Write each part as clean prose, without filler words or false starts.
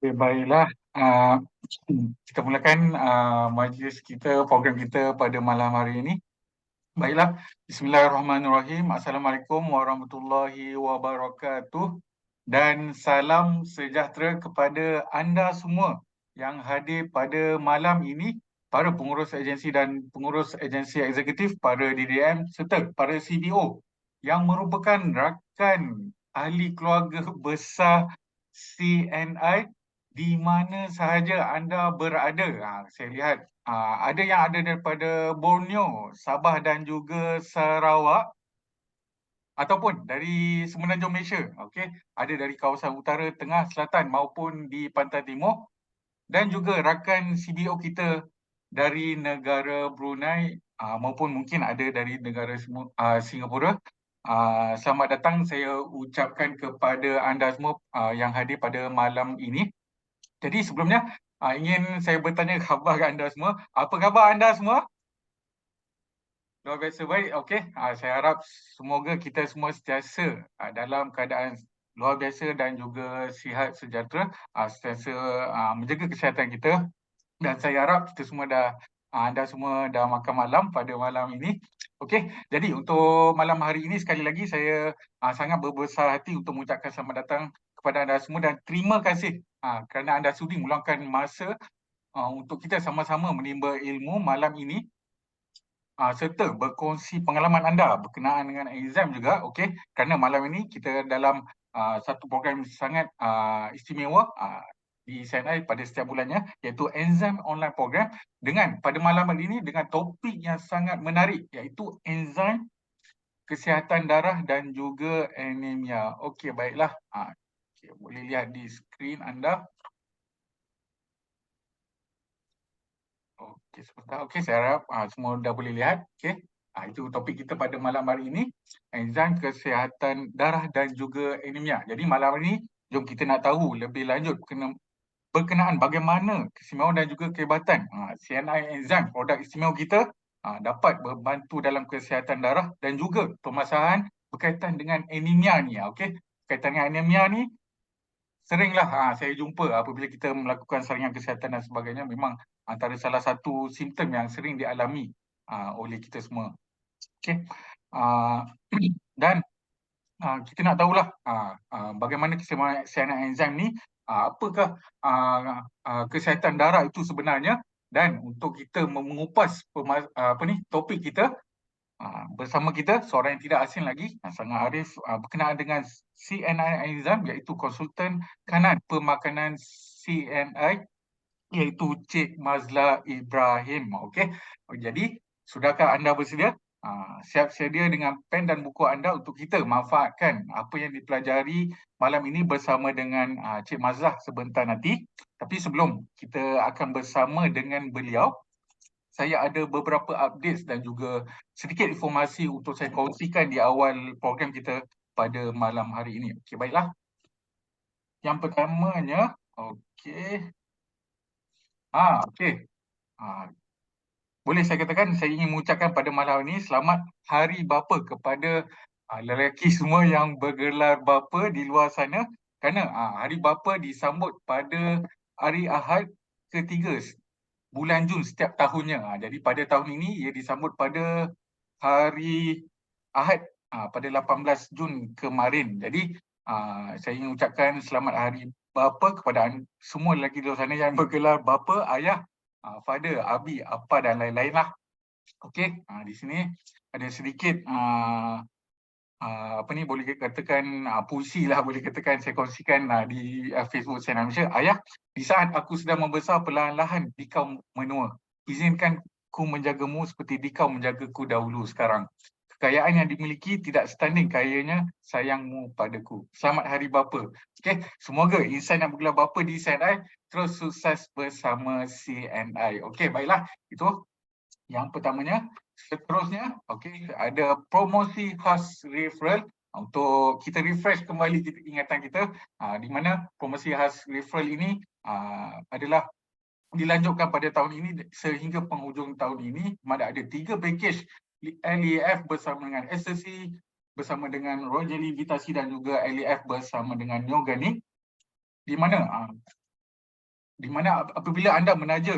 Okay, baiklah. Kita mulakan majlis kita, program kita pada malam hari ini. Baiklah. Bismillahirrahmanirrahim. Assalamualaikum warahmatullahi wabarakatuh. Dan salam sejahtera kepada anda semua yang hadir pada malam ini, para pengurus agensi dan pengurus agensi eksekutif, para DDM serta para CBO yang merupakan rakan ahli keluarga besar CNI di mana sahaja anda berada. Saya lihat ada yang ada daripada Borneo, Sabah dan juga Sarawak, ataupun dari Semenanjung Malaysia. Okey, ada dari kawasan utara, tengah, selatan maupun di pantai timur, dan juga rakan CBO kita dari negara Brunei maupun mungkin ada dari negara Singapura. Selamat datang saya ucapkan kepada anda semua yang hadir pada malam ini. Jadi sebelumnya ingin saya bertanya khabar anda semua. Apa khabar anda semua? Luar biasa baik. Okey, saya harap semoga kita semua sentiasa dalam keadaan luar biasa dan juga sihat sejahtera, sentiasa menjaga kesihatan kita. Dan saya harap kita semua anda semua dah makan malam pada malam ini. Okey, jadi untuk malam hari ini sekali lagi saya sangat berbesar hati untuk mengucapkan selamat datang kepada anda semua dan terima kasih kerana anda sudi meluangkan masa untuk kita sama-sama menimba ilmu malam ini. Serta berkongsi pengalaman anda berkenaan dengan exam juga, okey, kerana malam ini kita dalam satu program sangat istimewa di CNI pada setiap bulannya, iaitu Exam Online Program, dengan pada malam hari ini dengan topik yang sangat menarik, iaitu enzim kesihatan darah dan juga anemia. Okey, baiklah. Okay, boleh lihat di skrin anda. Okey, sebentar. Okey, saya harap semua dah boleh lihat. Okey. Itu topik kita pada malam hari ini, enzim kesihatan darah dan juga anemia. Jadi malam ini jom kita nak tahu lebih lanjut berkenaan bagaimana keistimewaan dan juga kehebatan CNI enzim produk istimewa kita dapat membantu dalam kesihatan darah dan juga permasalahan berkaitan dengan anemia ni. Okey, berkaitan dengan anemia ni seringlah saya jumpa apabila kita melakukan saringan kesihatan dan sebagainya, memang antara salah satu simptom yang sering dialami oleh kita semua. Okey. Dan kita nak tahulah bagaimana keistimewaan CNI enzim ni, apakah kesihatan darah itu sebenarnya, dan untuk kita mengupas topik kita, bersama kita seorang yang tidak asing lagi, sangat arif berkenaan dengan CNI enzim, iaitu konsultan kanan pemakanan CNI, iaitu Cik Mazla Ibrahim. Okey. Jadi, sudahkah anda bersedia? Siap sedia dengan pen dan buku anda untuk kita manfaatkan apa yang dipelajari malam ini bersama dengan Cik Mazlah sebentar nanti. Tapi sebelum kita akan bersama dengan beliau, saya ada beberapa update dan juga sedikit informasi untuk saya kongsikan di awal program kita pada malam hari ini. Okey, baiklah. Yang pertamanya, okey. Okey. Boleh saya katakan saya ingin mengucapkan pada malam ini selamat Hari Bapa kepada lelaki semua yang bergelar bapa di luar sana, kerana Hari Bapa disambut pada hari Ahad ketiga bulan Jun setiap tahunnya. Jadi pada tahun ini ia disambut pada hari Ahad pada 18 Jun kemarin. Jadi saya ingin ucapkan selamat Hari Bapa kepada semua lelaki di luar sana yang bergelar bapa, ayah, father, abi, apa dan lain-lain lah. Okey, di sini ada sedikit boleh katakan puisi lah, boleh katakan saya kongsikan di Facebook CNI Malaysia. Ayah, di saat aku sedang membesar, perlahan-lahan di kau menua. Izinkan ku menjagamu seperti di kau menjagaku dahulu sekarang. Kekayaan yang dimiliki tidak setanding kayanya sayangmu padaku. Selamat Hari Bapa. Okey, semoga insan yang bergelar bapa di CNI terus sukses bersama CNI. Okey, baiklah. Itu yang pertamanya. Seterusnya, okey, ada promosi khas referral untuk kita refresh kembali ingatan kita, di mana promosi khas referral ini adalah dilanjutkan pada tahun ini sehingga penghujung tahun ini. Mana ada 3 package LEF bersama dengan SSC, bersama dengan Royal Jelly Vitasi dan juga LEF bersama dengan Neoganic, di mana di mana apabila anda menaja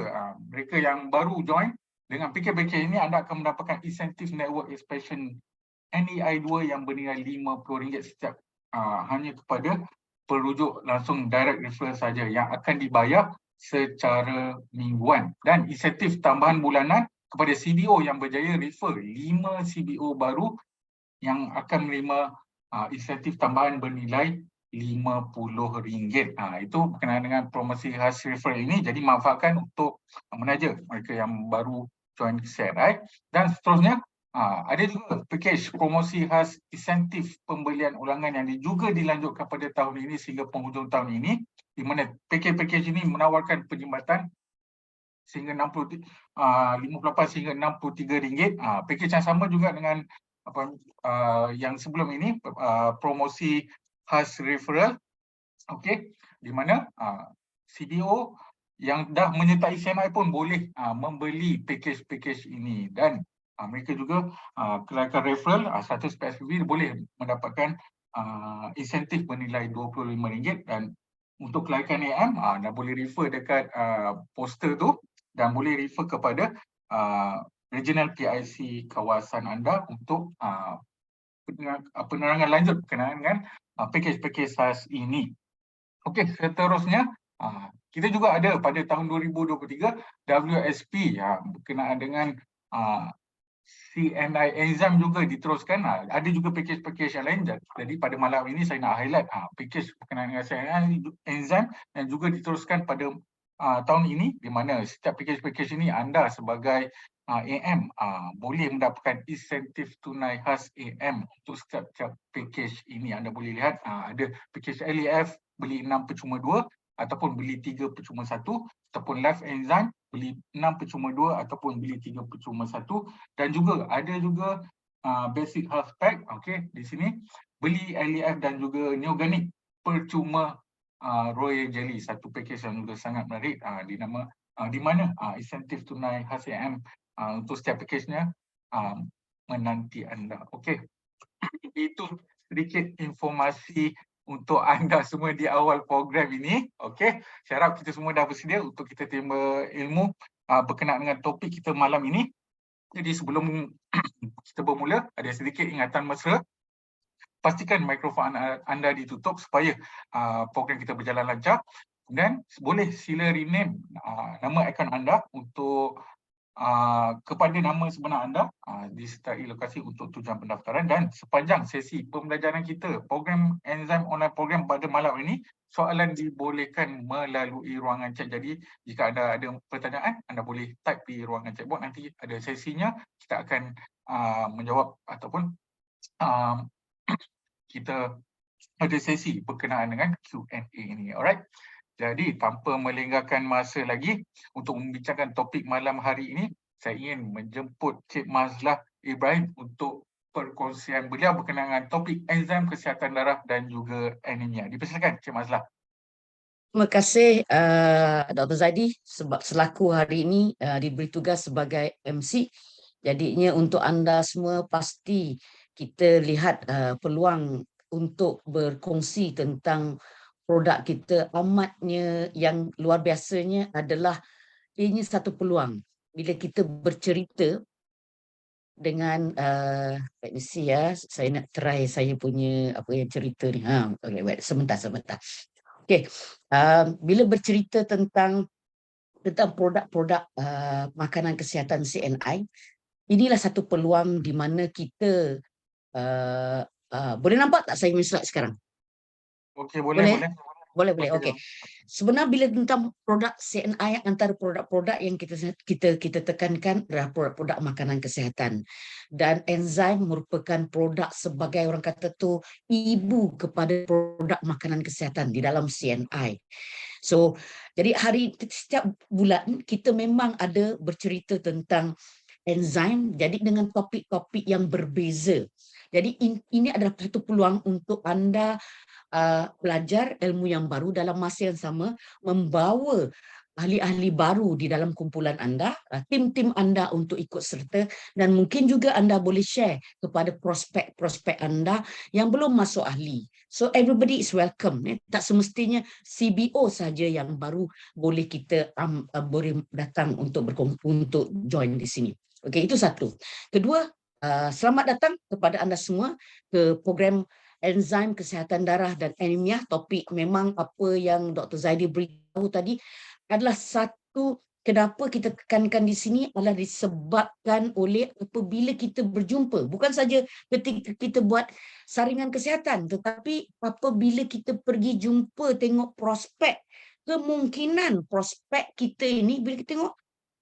mereka yang baru join dengan package ini, anda akan mendapatkan insentif network expansion NEI2 yang bernilai RM50 setiap hanya kepada perujuk langsung direct referral saja yang akan dibayar secara mingguan, dan insentif tambahan bulanan kepada CBO yang berjaya refer 5 CBO baru yang akan menerima insentif tambahan bernilai RM50. Itu berkenaan dengan promosi khas referral ini. Jadi manfaatkan untuk menaja mereka yang baru join CNI. Dan seterusnya, ada juga package promosi khas insentif pembelian ulangan yang juga dilanjutkan pada tahun ini sehingga penghujung tahun ini, di mana package ini menawarkan perkhidmatan sehingga 58 sehingga RM63. Package yang sama juga dengan yang sebelum ini, promosi khas referral, okey, di mana CBO yang dah menyertai CNI pun boleh membeli package ini, dan mereka juga kelaikan referral 100 PSPB boleh mendapatkan insentif bernilai RM25, dan untuk kelaikan AM dah boleh refer dekat poster tu dan boleh refer kepada regional PIC kawasan anda untuk penerangan lanjut berkenaan dengan package-package khas ini. Okey, seterusnya kita juga ada pada tahun 2023 WSP berkenaan dengan CNI Enzyme juga diteruskan. Ada juga package-package yang lain. Jadi pada malam ini saya nak highlight package berkenaan dengan CNI Enzyme yang juga diteruskan pada tahun ini, di mana setiap package-package ini anda sebagai AM boleh mendapatkan insentif tunai khas AM untuk setiap package ini. Anda boleh lihat ada package LEF beli 6 percuma 2 ataupun beli 3 percuma 1, ataupun Life Enzyme beli 6 percuma 2 ataupun beli 3 percuma 1, dan juga ada juga Basic Health Pack. Okey, di sini beli LEF dan juga Neoganic percuma Royal Jelly, satu package yang juga sangat menarik di mana insentif tunai khas AM untuk setiap package-nya menanti anda. Okey, itu sedikit informasi untuk anda semua di awal program ini. Okey, saya harap kita semua dah bersedia untuk kita terima ilmu berkenaan dengan topik kita malam ini. Jadi sebelum kita bermula, ada sedikit ingatan mesra. Pastikan mikrofon anda ditutup supaya program kita berjalan lancar, dan boleh sila rename nama akaun anda untuk kepada nama sebenar anda disertai lokasi untuk tujuan pendaftaran. Dan sepanjang sesi pembelajaran kita program Enzyme Online Program pada malam ini, soalan dibolehkan melalui ruangan chat. Jadi jika anda ada pertanyaan, anda boleh type di ruangan chatbot. Nanti ada sesinya, kita akan menjawab ataupun kita ada sesi berkenaan dengan Q&A ini. Alright. Jadi tanpa melengahkan masa lagi untuk membincangkan topik malam hari ini, saya ingin menjemput Cik Mazlah Ibrahim untuk perkongsian beliau berkenaan dengan topik enzim kesihatan darah dan juga anemia. Dipersilakan Cik Mazlah. Terima kasih Dr. Zaidi sebab selaku hari ini diberi tugas sebagai MC. Jadinya untuk anda semua pasti kita lihat peluang untuk berkongsi tentang produk kita amatnya yang luar biasanya adalah ini satu peluang bila kita bercerita dengan let me see saya nak try saya punya apa yang cerita ni. Okay, wait, sebentar. Okay, bila bercerita tentang produk-produk makanan kesihatan CNI, inilah satu peluang di mana kita boleh nampak tak saya punya slide sekarang? Okey, boleh. Boleh. Okey. Sebenarnya bila tentang produk CNI, antara produk-produk yang kita tekankan adalah produk-produk makanan kesihatan. Dan enzim merupakan produk sebagai orang kata tu ibu kepada produk makanan kesihatan di dalam CNI. So, jadi setiap bulan kita memang ada bercerita tentang enzim, jadi dengan topik-topik yang berbeza. Jadi ini adalah satu peluang untuk anda belajar ilmu yang baru dalam masa yang sama, membawa ahli-ahli baru di dalam kumpulan anda, tim-tim anda untuk ikut serta, dan mungkin juga anda boleh share kepada prospek-prospek anda yang belum masuk ahli. So everybody is welcome. Tak semestinya CBO saja yang baru boleh kita boleh datang untuk untuk join di sini. Okey, itu satu. Kedua, selamat datang kepada anda semua ke program enzim kesihatan darah dan anemia. Topik memang apa yang Dr. Zaidi beritahu tadi adalah satu kenapa kita tekankan di sini adalah disebabkan oleh apabila kita berjumpa. Bukan saja ketika kita buat saringan kesihatan, tetapi apabila kita pergi jumpa tengok prospek, kemungkinan prospek kita ini bila kita tengok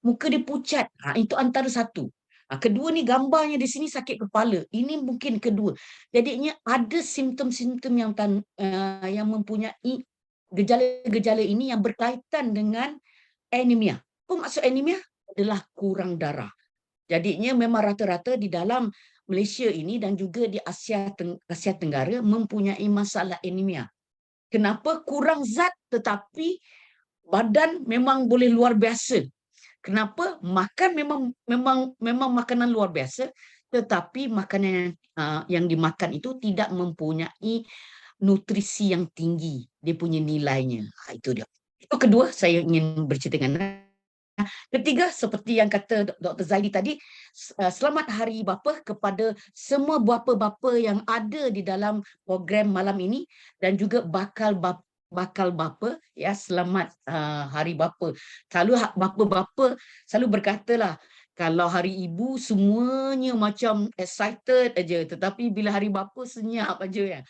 muka dia pucat. Itu antara satu. Kedua ni gambarnya di sini sakit kepala. Ini mungkin kedua. Jadinya ada simptom-simptom yang mempunyai gejala-gejala ini yang berkaitan dengan anemia. Apa maksud anemia? Adalah kurang darah. Jadinya memang rata-rata di dalam Malaysia ini dan juga di Asia Tenggara mempunyai masalah anemia. Kenapa? Kurang zat tetapi badan memang boleh luar biasa. Kenapa? Makan memang makanan luar biasa, tetapi makanan yang dimakan itu tidak mempunyai nutrisi yang tinggi, dia punya nilainya. Itu dia. Itu kedua saya ingin bercerita dengan anda. Ketiga, seperti yang kata Dr. Zaidi tadi, selamat Hari Bapa kepada semua bapa-bapa yang ada di dalam program malam ini dan juga bakal bapa, ya, selamat Hari Bapa. Selalu bapa-bapa selalu berkatalah kalau Hari Ibu semuanya macam excited aja, tetapi bila Hari Bapa senyap aja ya.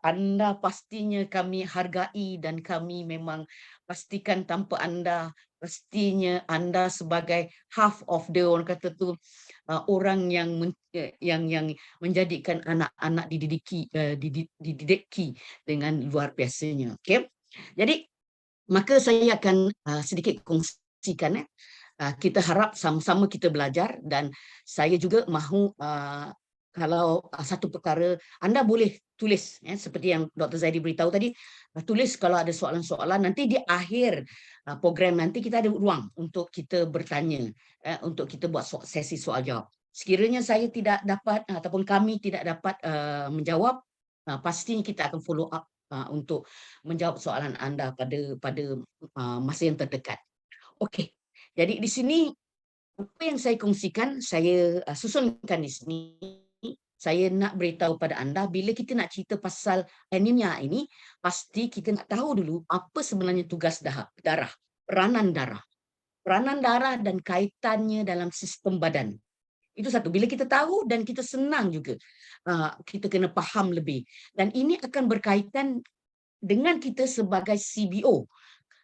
Anda pastinya kami hargai dan kami memang pastikan tanpa anda, pastinya anda sebagai half of the orang kata tu orang yang menjadikan anak-anak dididiki dengan luar biasanya. Okey. Jadi maka saya akan sedikit kongsikan kita harap sama-sama kita belajar dan saya juga mahu kalau satu perkara anda boleh tulis seperti yang Dr. Zaidi beritahu tadi, tulis kalau ada soalan-soalan, nanti di akhir program nanti kita ada ruang untuk kita bertanya, untuk kita buat sesi soal jawab. Sekiranya saya tidak dapat ataupun kami tidak dapat menjawab, pastinya kita akan follow up untuk menjawab soalan anda pada masa yang terdekat. Okey. Jadi di sini apa yang saya kongsikan, saya susunkan di sini. Saya nak beritahu pada anda, bila kita nak cerita pasal anemia ini, pasti kita nak tahu dulu apa sebenarnya tugas darah, peranan darah. Peranan darah dan kaitannya dalam sistem badan. Itu satu. Bila kita tahu dan kita senang juga, kita kena faham lebih. Dan ini akan berkaitan dengan kita sebagai CBO.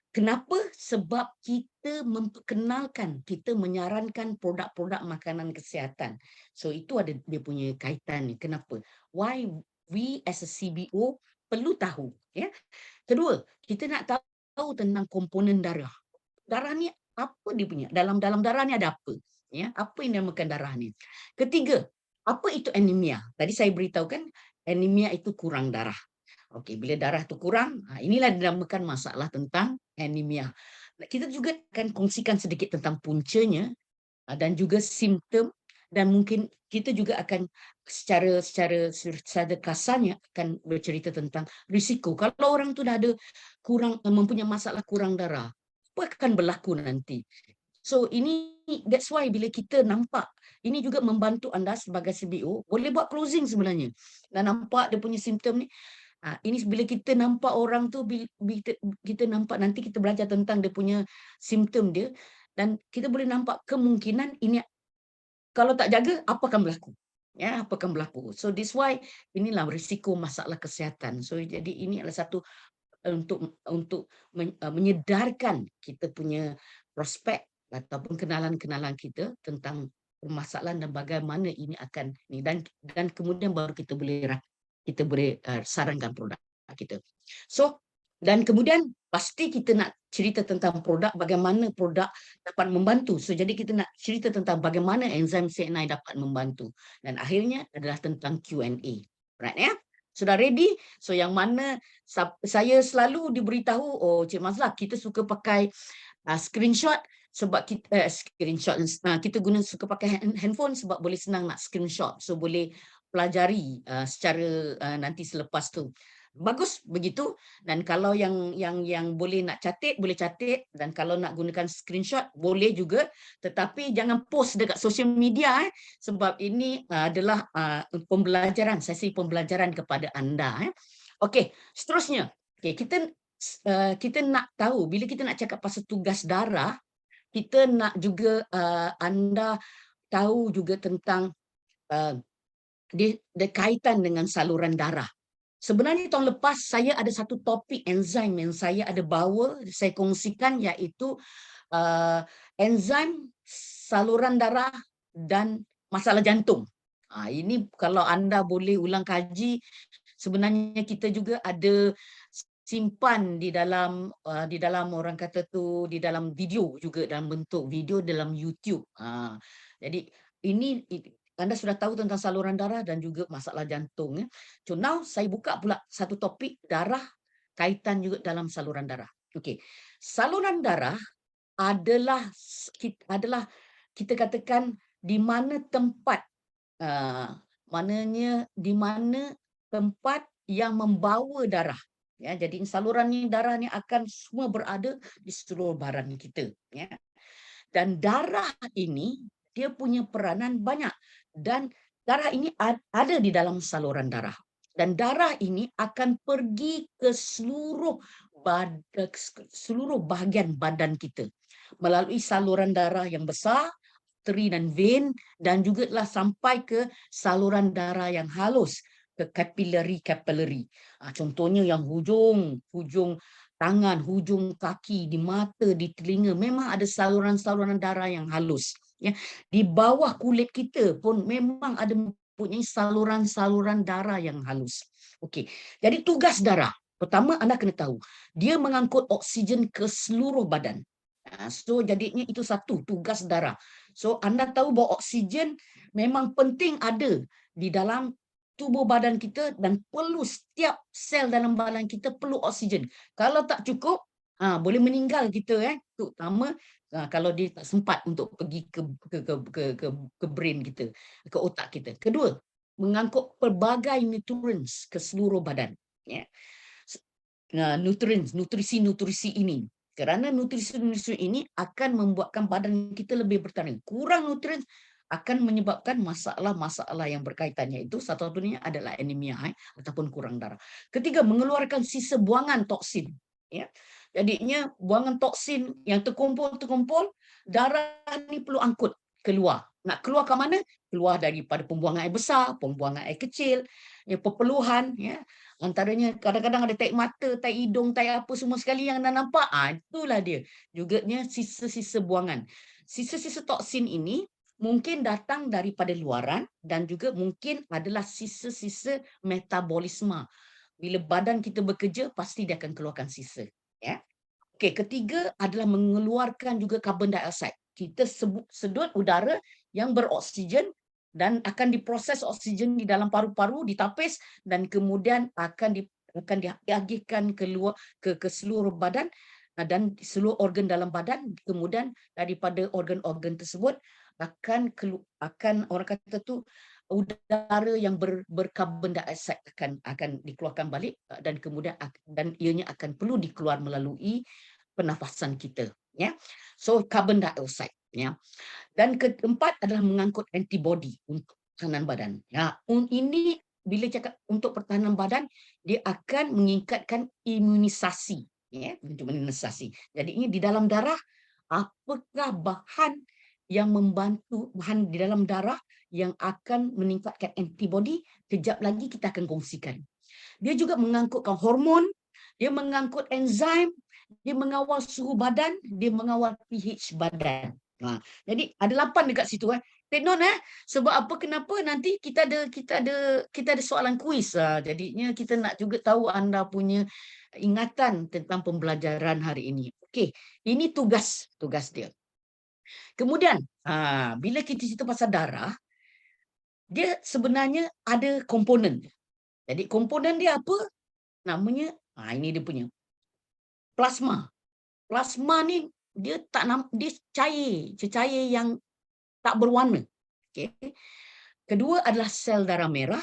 Kenapa? Sebab kita memperkenalkan, kita menyarankan produk-produk makanan kesihatan. So itu ada dia punya kaitan ni. Kenapa? Why we as a CBO perlu tahu. Ya. Kedua, kita nak tahu tentang komponen darah. Darah ni apa dia punya? Dalam darah ni ada apa? Ya, apa yang dinamakan darah ni? Ketiga, apa itu anemia? Tadi saya beritahu kan, anemia itu kurang darah. Okey, bila darah tu kurang, inilah dinamakan masalah tentang anemia. Kita juga akan kongsikan sedikit tentang puncanya dan juga simptom dan mungkin kita juga akan secara kasarnya akan bercerita tentang risiko. Kalau orang tu dah ada mempunyai masalah kurang darah, apa akan berlaku nanti? So that's why bila kita nampak, ini juga membantu anda sebagai CBO boleh buat closing sebenarnya. Dan nampak dia punya simptom ni. Ini bila kita nampak orang tu, kita nampak nanti kita belajar tentang dia punya simptom dia dan kita boleh nampak kemungkinan ini kalau tak jaga apa akan berlaku. Ya, apa akan berlaku. So this why inilah risiko masalah kesihatan. So jadi ini adalah satu untuk menyedarkan kita punya prospek ataupun kenalan-kenalan kita tentang permasalahan dan bagaimana ini akan ni dan kemudian baru kita boleh sarankan produk kita. So dan kemudian pasti kita nak cerita tentang produk, bagaimana produk dapat membantu. So jadi kita nak cerita tentang bagaimana enzim CNI dapat membantu dan akhirnya adalah tentang Q&A. Right ya? Sudah ready? So yang mana saya selalu diberitahu, oh Cik Mazlah, kita suka pakai Screenshot sebab kita suka pakai handphone sebab boleh senang nak screenshot, so boleh pelajari secara nanti selepas tu. Bagus begitu. Dan kalau yang boleh nak catat boleh catat, dan kalau nak gunakan screenshot boleh juga, tetapi jangan post dekat social media sebab ini adalah pembelajaran, sesi pembelajaran kepada anda. Okey, seterusnya. Okey, kita nak tahu, bila kita nak cakap pasal tugas darah, kita nak juga anda tahu juga tentang dia kaitan dengan saluran darah. Sebenarnya tahun lepas saya ada satu topik enzim yang saya ada bawa, saya kongsikan, iaitu enzim saluran darah dan masalah jantung. Ini kalau anda boleh ulang kaji, sebenarnya kita juga ada simpan di dalam orang kata tu, di dalam video juga, dalam bentuk video dalam YouTube. Jadi ini anda sudah tahu tentang saluran darah dan juga masalah jantung. So now saya buka pula satu topik darah, kaitan juga dalam saluran darah. Okey. Saluran darah adalah kita katakan di mana tempat maknanya di mana tempat yang membawa darah. Ya, jadi saluran darah ni akan semua berada di seluruh badan kita. Ya. Dan darah ini dia punya peranan banyak, dan darah ini ada di dalam saluran darah, dan darah ini akan pergi ke seluruh bahagian badan kita melalui saluran darah yang besar, arteri dan vein, dan juga sampai ke saluran darah yang halus, ke capillary. Contohnya yang hujung tangan, hujung kaki, di mata, di telinga, memang ada saluran-saluran darah yang halus. Ya, di bawah kulit kita pun memang ada mempunyai saluran-saluran darah yang halus. Okey, jadi tugas darah pertama anda kena tahu, dia mengangkut oksigen ke seluruh badan. So jadinya itu satu tugas darah. So anda tahu bahawa oksigen memang penting ada di dalam tubuh badan kita, dan perlu setiap sel dalam badan kita perlu oksigen. Kalau tak cukup, boleh meninggal kita, terutama kalau dia tak sempat untuk pergi ke brain kita, ke otak kita. Kedua, mengangkut pelbagai nutrients ke seluruh badan. Ya. Nutrisi ini. Kerana nutrisi ini akan membuatkan badan kita lebih bertahan. Kurang nutrien akan menyebabkan masalah-masalah yang berkaitan, iaitu satu-satunya adalah anemia ataupun kurang darah. Ketiga, mengeluarkan sisa buangan toksin. Ya. Jadinya buangan toksin yang terkumpul, darah ni perlu angkut keluar. Nak keluar ke mana? Keluar daripada pembuangan air besar, pembuangan air kecil, perpeluhan. Ya. Antaranya kadang-kadang ada taik mata, taik hidung, taik apa semua sekali yang anda nampak. Itulah dia. Juganya sisa-sisa buangan. Sisa-sisa toksin ini mungkin datang daripada luaran, dan juga mungkin adalah sisa-sisa metabolisme. Bila badan kita bekerja, pasti dia akan keluarkan sisa. Ya. Okey, ketiga adalah mengeluarkan juga karbon dioksida. Kita sedut udara yang beroksigen, dan akan diproses oksigen di dalam paru-paru, ditapis, dan kemudian akan diagihkan keluar ke seluruh badan dan seluruh organ dalam badan. Kemudian daripada organ-organ tersebut akan orang kata tu udara yang berkarbon dioksida akan dikeluarkan balik, dan kemudian ianya akan perlu dikeluar melalui pernafasan kita. Ya, so karbon dioksida. Ya. Dan keempat adalah mengangkut antibody untuk pertahanan badan. Ya, ini bila cakap untuk pertahanan badan, dia akan meningkatkan imunisasi. Ya, untuk imunisasi. Jadi ini di dalam darah, apakah bahan yang membantu, bahan di dalam darah yang akan meningkatkan antibody? Kejap lagi kita akan kongsikan. Dia juga mengangkutkan hormon, dia mengangkut enzim, dia mengawal suhu badan, dia mengawal pH badan. Jadi ada 8 dekat situ. Take note sebab apa, kenapa nanti kita ada soalan kuis. Jadinya kita nak juga tahu anda punya ingatan tentang pembelajaran hari ini. Okey, ini tugas dia. Kemudian bila kita cerita pasal darah, dia sebenarnya ada komponen. Jadi komponen dia apa? Namanya ini dia punya plasma. Plasma ni dia dia cecair yang tak berwarna. Okey. Kedua adalah sel darah merah,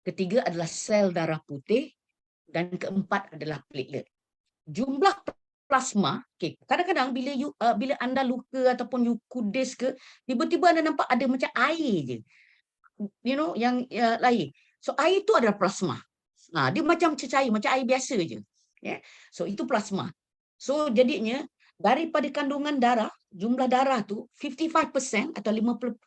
ketiga adalah sel darah putih, dan keempat adalah platelet. Jumlah plasma, okay, kadang-kadang bila anda luka ataupun you kudis ke, tiba-tiba anda nampak ada macam air je. Yang lain. So air tu adalah plasma. Dia macam cecair, macam air biasa je. So itu plasma. So jadinya daripada kandungan darah, jumlah darah tu 55% atau 55%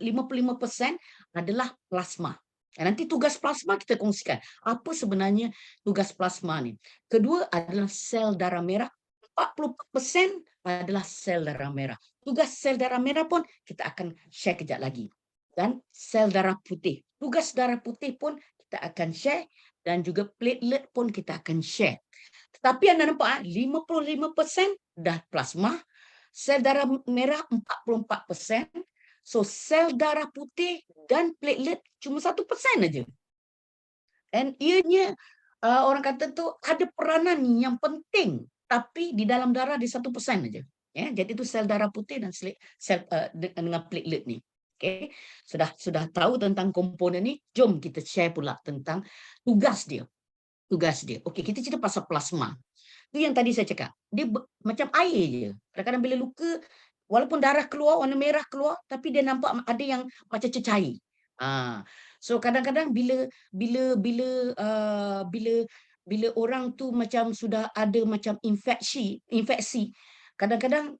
adalah plasma. Nanti tugas plasma kita kongsikan. Apa sebenarnya tugas plasma ni? Kedua adalah sel darah merah. 40% adalah sel darah merah. Tugas sel darah merah pun kita akan share kejap lagi. Dan sel darah putih. Tugas darah putih pun kita akan share, dan juga platelet pun kita akan share. Tetapi anda nampak 55% dah plasma, sel darah merah 44%, so sel darah putih dan platelet cuma 1% aja. Dan ianya orang kata tu ada peranan yang penting, tapi di dalam darah dia 1% aja. Jadi itu sel darah putih dan sel dengan platelet ni. Okay. Sudah tahu tentang komponen ni, jom kita share pula tentang tugas dia. Okey, kita cerita pasal plasma. Itu yang tadi saya cakap. Dia macam air je. Kadang-kadang bila luka, walaupun darah keluar, warna merah keluar, tapi dia nampak ada yang macam cecair. So kadang-kadang bila orang tu macam sudah ada macam infeksi, kadang-kadang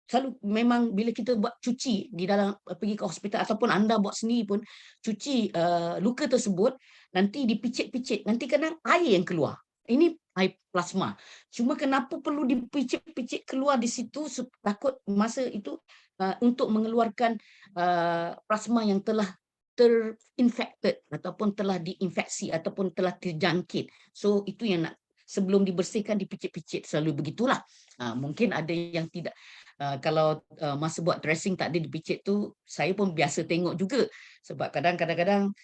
selalu memang bila kita buat cuci di dalam pergi ke hospital ataupun anda buat sendiri pun cuci luka tersebut, nanti dipicit-picit, nanti kadang air yang keluar. Ini air plasma. Cuma kenapa perlu dipicit-picit keluar di situ, takut masa itu untuk mengeluarkan plasma yang telah terinfected ataupun telah diinfeksi ataupun telah terjangkit. So itu yang nak, sebelum dibersihkan dipicit-picit, selalu begitulah. Mungkin ada yang tidak, kalau masa buat dressing tak ada dipicit tu, saya pun biasa tengok juga. Sebab kadang-kadang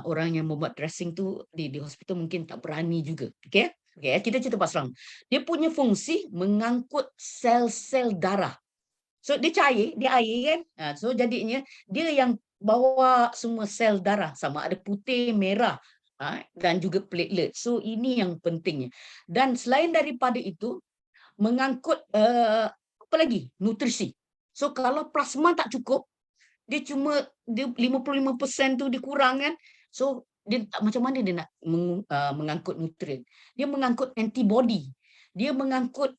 orang yang membuat dressing tu di hospital mungkin tak berani juga. Okey, kita cerita pasal dia punya fungsi mengangkut sel-sel darah. So dia cair, dia air kan. So jadinya dia yang bawa semua sel darah, sama ada putih, merah, dan juga platelet. So ini yang pentingnya. Dan selain daripada itu, mengangkut apa lagi? Nutrisi. So kalau plasma tak cukup, dia cuma 55% tu dikurang kan. So dia macam mana dia nak mengangkut nutrien? Dia mengangkut antibody. Dia mengangkut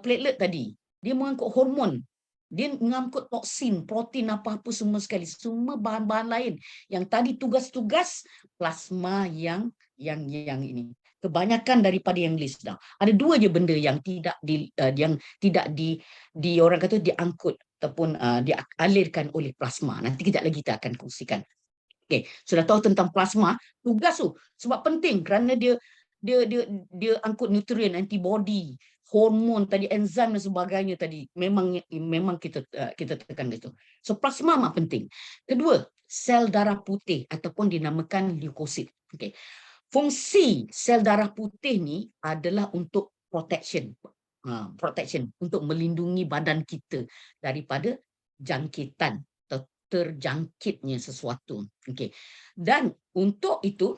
platelet tadi. Dia mengangkut hormon. Dia mengangkut toksin, protein, apa-apa semua sekali. Semua bahan-bahan lain. Yang tadi tugas-tugas plasma yang ini. Kebanyakan daripada yang list dah. Ada dua je benda yang tidak orang kata diangkut ataupun dialirkan oleh plasma. Nanti kejap lagi kita akan kongsikan. Okey, sudah tahu tentang plasma, tugas tu sebab penting kerana dia angkut nutrien, antibody, hormon tadi, enzim dan sebagainya tadi. Memang kita tekan itu. So plasma amat penting. Kedua, sel darah putih ataupun dinamakan leukosit. Okey. Fungsi sel darah putih ni adalah untuk protection, untuk melindungi badan kita daripada jangkitan atau terjangkitnya sesuatu. Okey. Dan untuk itu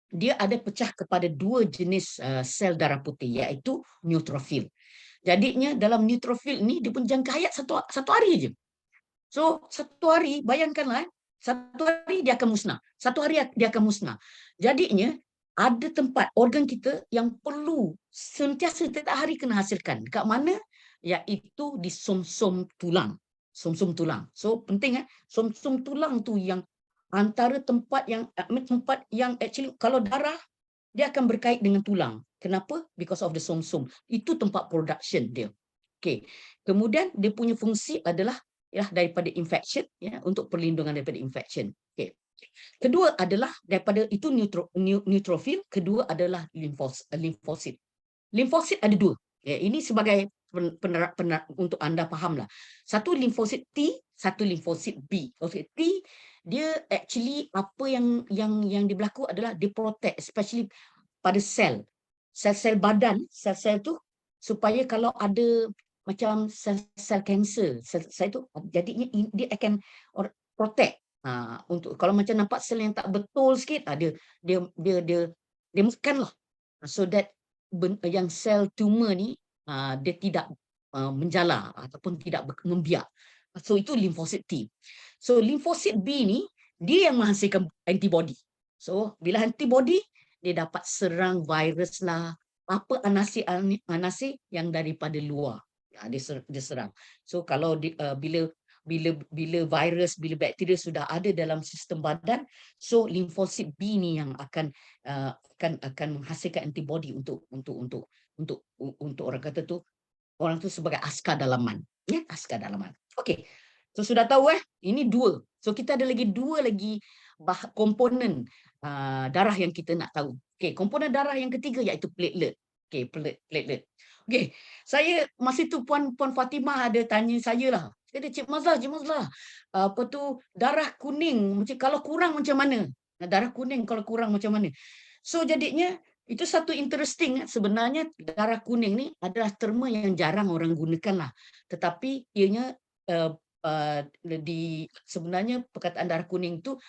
dia ada pecah kepada dua jenis sel darah putih, iaitu neutrofil. Jadinya dalam neutrofil ni dia pun jangka hayat satu hari je. So satu hari, bayangkanlah, satu hari dia akan musnah. Satu hari dia akan musnah. Jadinya ada tempat organ kita yang perlu sentiasa setiap hari kena hasilkan. Dekat mana? Iaitu di som-som tulang. Som-som tulang. So penting som-som tulang tu yang antara tempat yang actually kalau darah dia akan berkait dengan tulang. Kenapa? Because of the som-som. Itu tempat production dia. Okey. Kemudian dia punya fungsi adalah daripada infection, untuk perlindungan daripada infection. Okey. Kedua adalah daripada itu neutrofil, kedua adalah limfosit. Limfosit ada dua. Ini sebagai untuk anda fahamlah. Satu limfosit T, satu limfosit B. Okey, T dia actually apa yang berlaku adalah dia protect, especially pada sel badan, sel tu supaya kalau ada macam sel kanser. Sel tu jadinya dia akan protect. Untuk kalau macam nampak sel yang tak betul sikit, dia dia dia dia dia makanlah. So that yang sel tumor ni dia tidak menjala ataupun tidak membiak. So itu limfosit T. So limfosit B ni dia yang menghasilkan antibody. So bila antibody dia dapat serang virus lah, apa anasi yang daripada luar. Dia serang. So kalau bila virus, bila bakteria sudah ada dalam sistem badan, so limfosit B ni yang akan menghasilkan antibody untuk orang kata tu, orang tu sebagai askar dalaman, ya, askar dalaman. Okey. So sudah tahu ini 2. So kita ada lagi 2 lagi komponen darah yang kita nak tahu. Okey, komponen darah yang ketiga iaitu platelet. Okey, platelet. Okey, saya masa tu Puan Fatimah ada tanya saya lah. Dia kata, Cik Mazlah, apa tu darah kuning macam kalau kurang macam mana? Darah kuning kalau kurang macam mana? So jadinya itu satu interesting sebenarnya darah kuning ni adalah terma yang jarang orang gunakan lah. Tetapi ianya sebenarnya perkataan darah kuning tu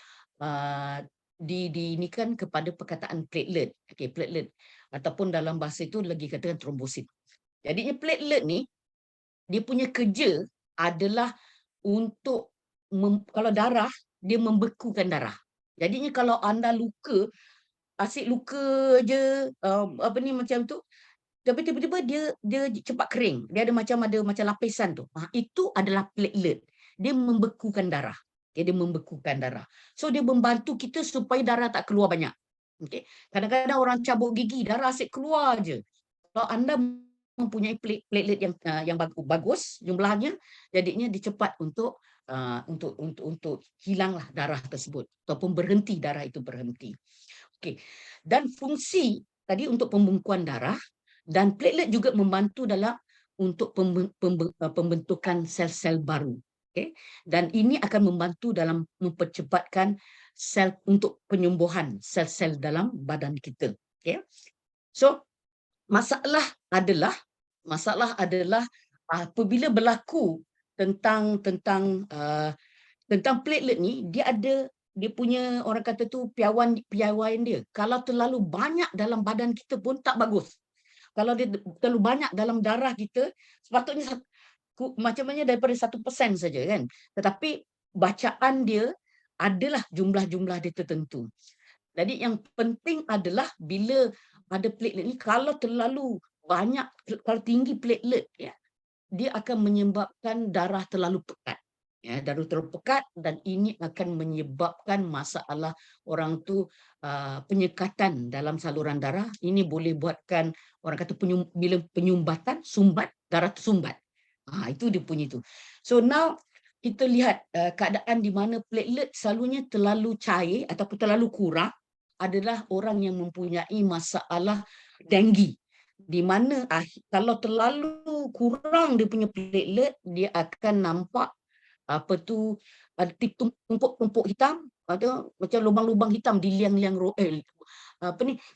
diinikan kepada perkataan platelet. Okey, platelet ataupun dalam bahasa itu lagi katakan trombosit. Jadinya platelet ni dia punya kerja adalah untuk kalau darah dia membekukan darah. Jadinya kalau anda luka, asyik luka je apa ni macam tu, tapi tiba-tiba dia cepat kering. Dia ada macam lapisan tu. Itu adalah platelet. Dia membekukan darah. Dia membekukan darah. So dia membantu kita supaya darah tak keluar banyak. Okey. Kadang-kadang orang cabut gigi, darah asyik keluar je. Kalau anda mempunyai platelet yang bagus jumlahnya, jadinya dia cepat untuk hilanglah darah tersebut ataupun berhenti darah itu berhenti. Okey. Dan fungsi tadi untuk pembekuan darah dan platelet juga membantu dalam untuk pembentukan sel-sel baru. Okay? Dan ini akan membantu dalam mempercepatkan sel untuk penyembuhan sel-sel dalam badan kita. Okay? So masalah adalah apabila berlaku tentang platelet ni, dia punya orang kata tu piawaian dia. Kalau terlalu banyak dalam badan kita pun tak bagus. Kalau dia terlalu banyak dalam darah kita, sepatutnya macam mana daripada 1% saja kan. Tetapi bacaan dia adalah jumlah-jumlah dia tertentu. Jadi yang penting adalah bila ada platelet ni, kalau terlalu banyak, kalau tinggi platelet, ya, dia akan menyebabkan darah terlalu pekat. Ya, darah terlalu pekat dan ini akan menyebabkan masalah orang tu penyekatan dalam saluran darah. Ini boleh buatkan orang kata bila penyumbatan, darah tersumbat. Itu dia punya tu. So now kita lihat keadaan di mana platelet selalunya terlalu cair ataupun terlalu kurang adalah orang yang mempunyai masalah denggi. Di mana kalau terlalu kurang dia punya platelet, dia akan nampak apa tu ada tumpuk-tumpuk hitam, ada macam lubang-lubang hitam di liang-liang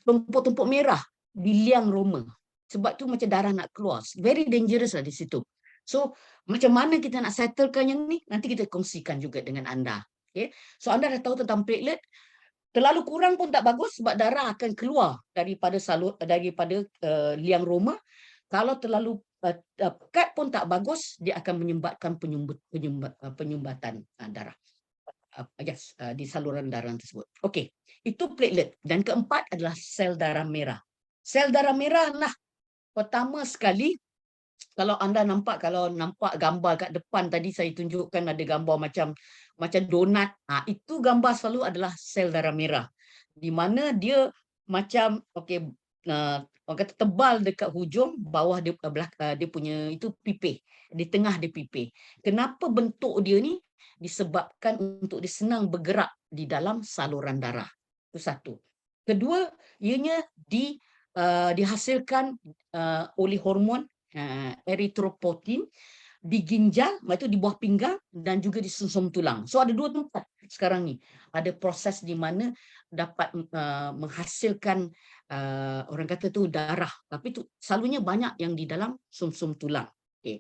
tumpuk-tumpuk merah di liang roma. Sebab tu macam darah nak keluar. Very dangerous lah di situ. So macam mana kita nak settlekan yang ni? Nanti kita kongsikan juga dengan anda. Okay? So anda dah tahu tentang platelet. Terlalu kurang pun tak bagus sebab darah akan keluar daripada liang roma. Kalau terlalu pekat pun tak bagus, dia akan menyebabkan penyumbatan darah di saluran darah tersebut. Okey, itu platelet. Dan keempat adalah sel darah merah. Sel darah merah lah pertama sekali. Kalau nampak gambar kat depan tadi saya tunjukkan ada gambar macam donat. Itu gambar selalu adalah sel darah merah. Di mana dia macam orang kata tebal dekat hujung, bawah dia punya itu pipih. Di tengah dia pipih. Kenapa bentuk dia ni? Disebabkan untuk dia senang bergerak di dalam saluran darah. Itu satu. Kedua, ianya dihasilkan oleh hormon erythropoietin di ginjal, itu di buah pinggang dan juga di sumsum tulang. So ada 2 tempat sekarang ni. Ada proses di mana dapat menghasilkan orang kata tu darah, tapi tu selalunya banyak yang di dalam sumsum tulang. Okey.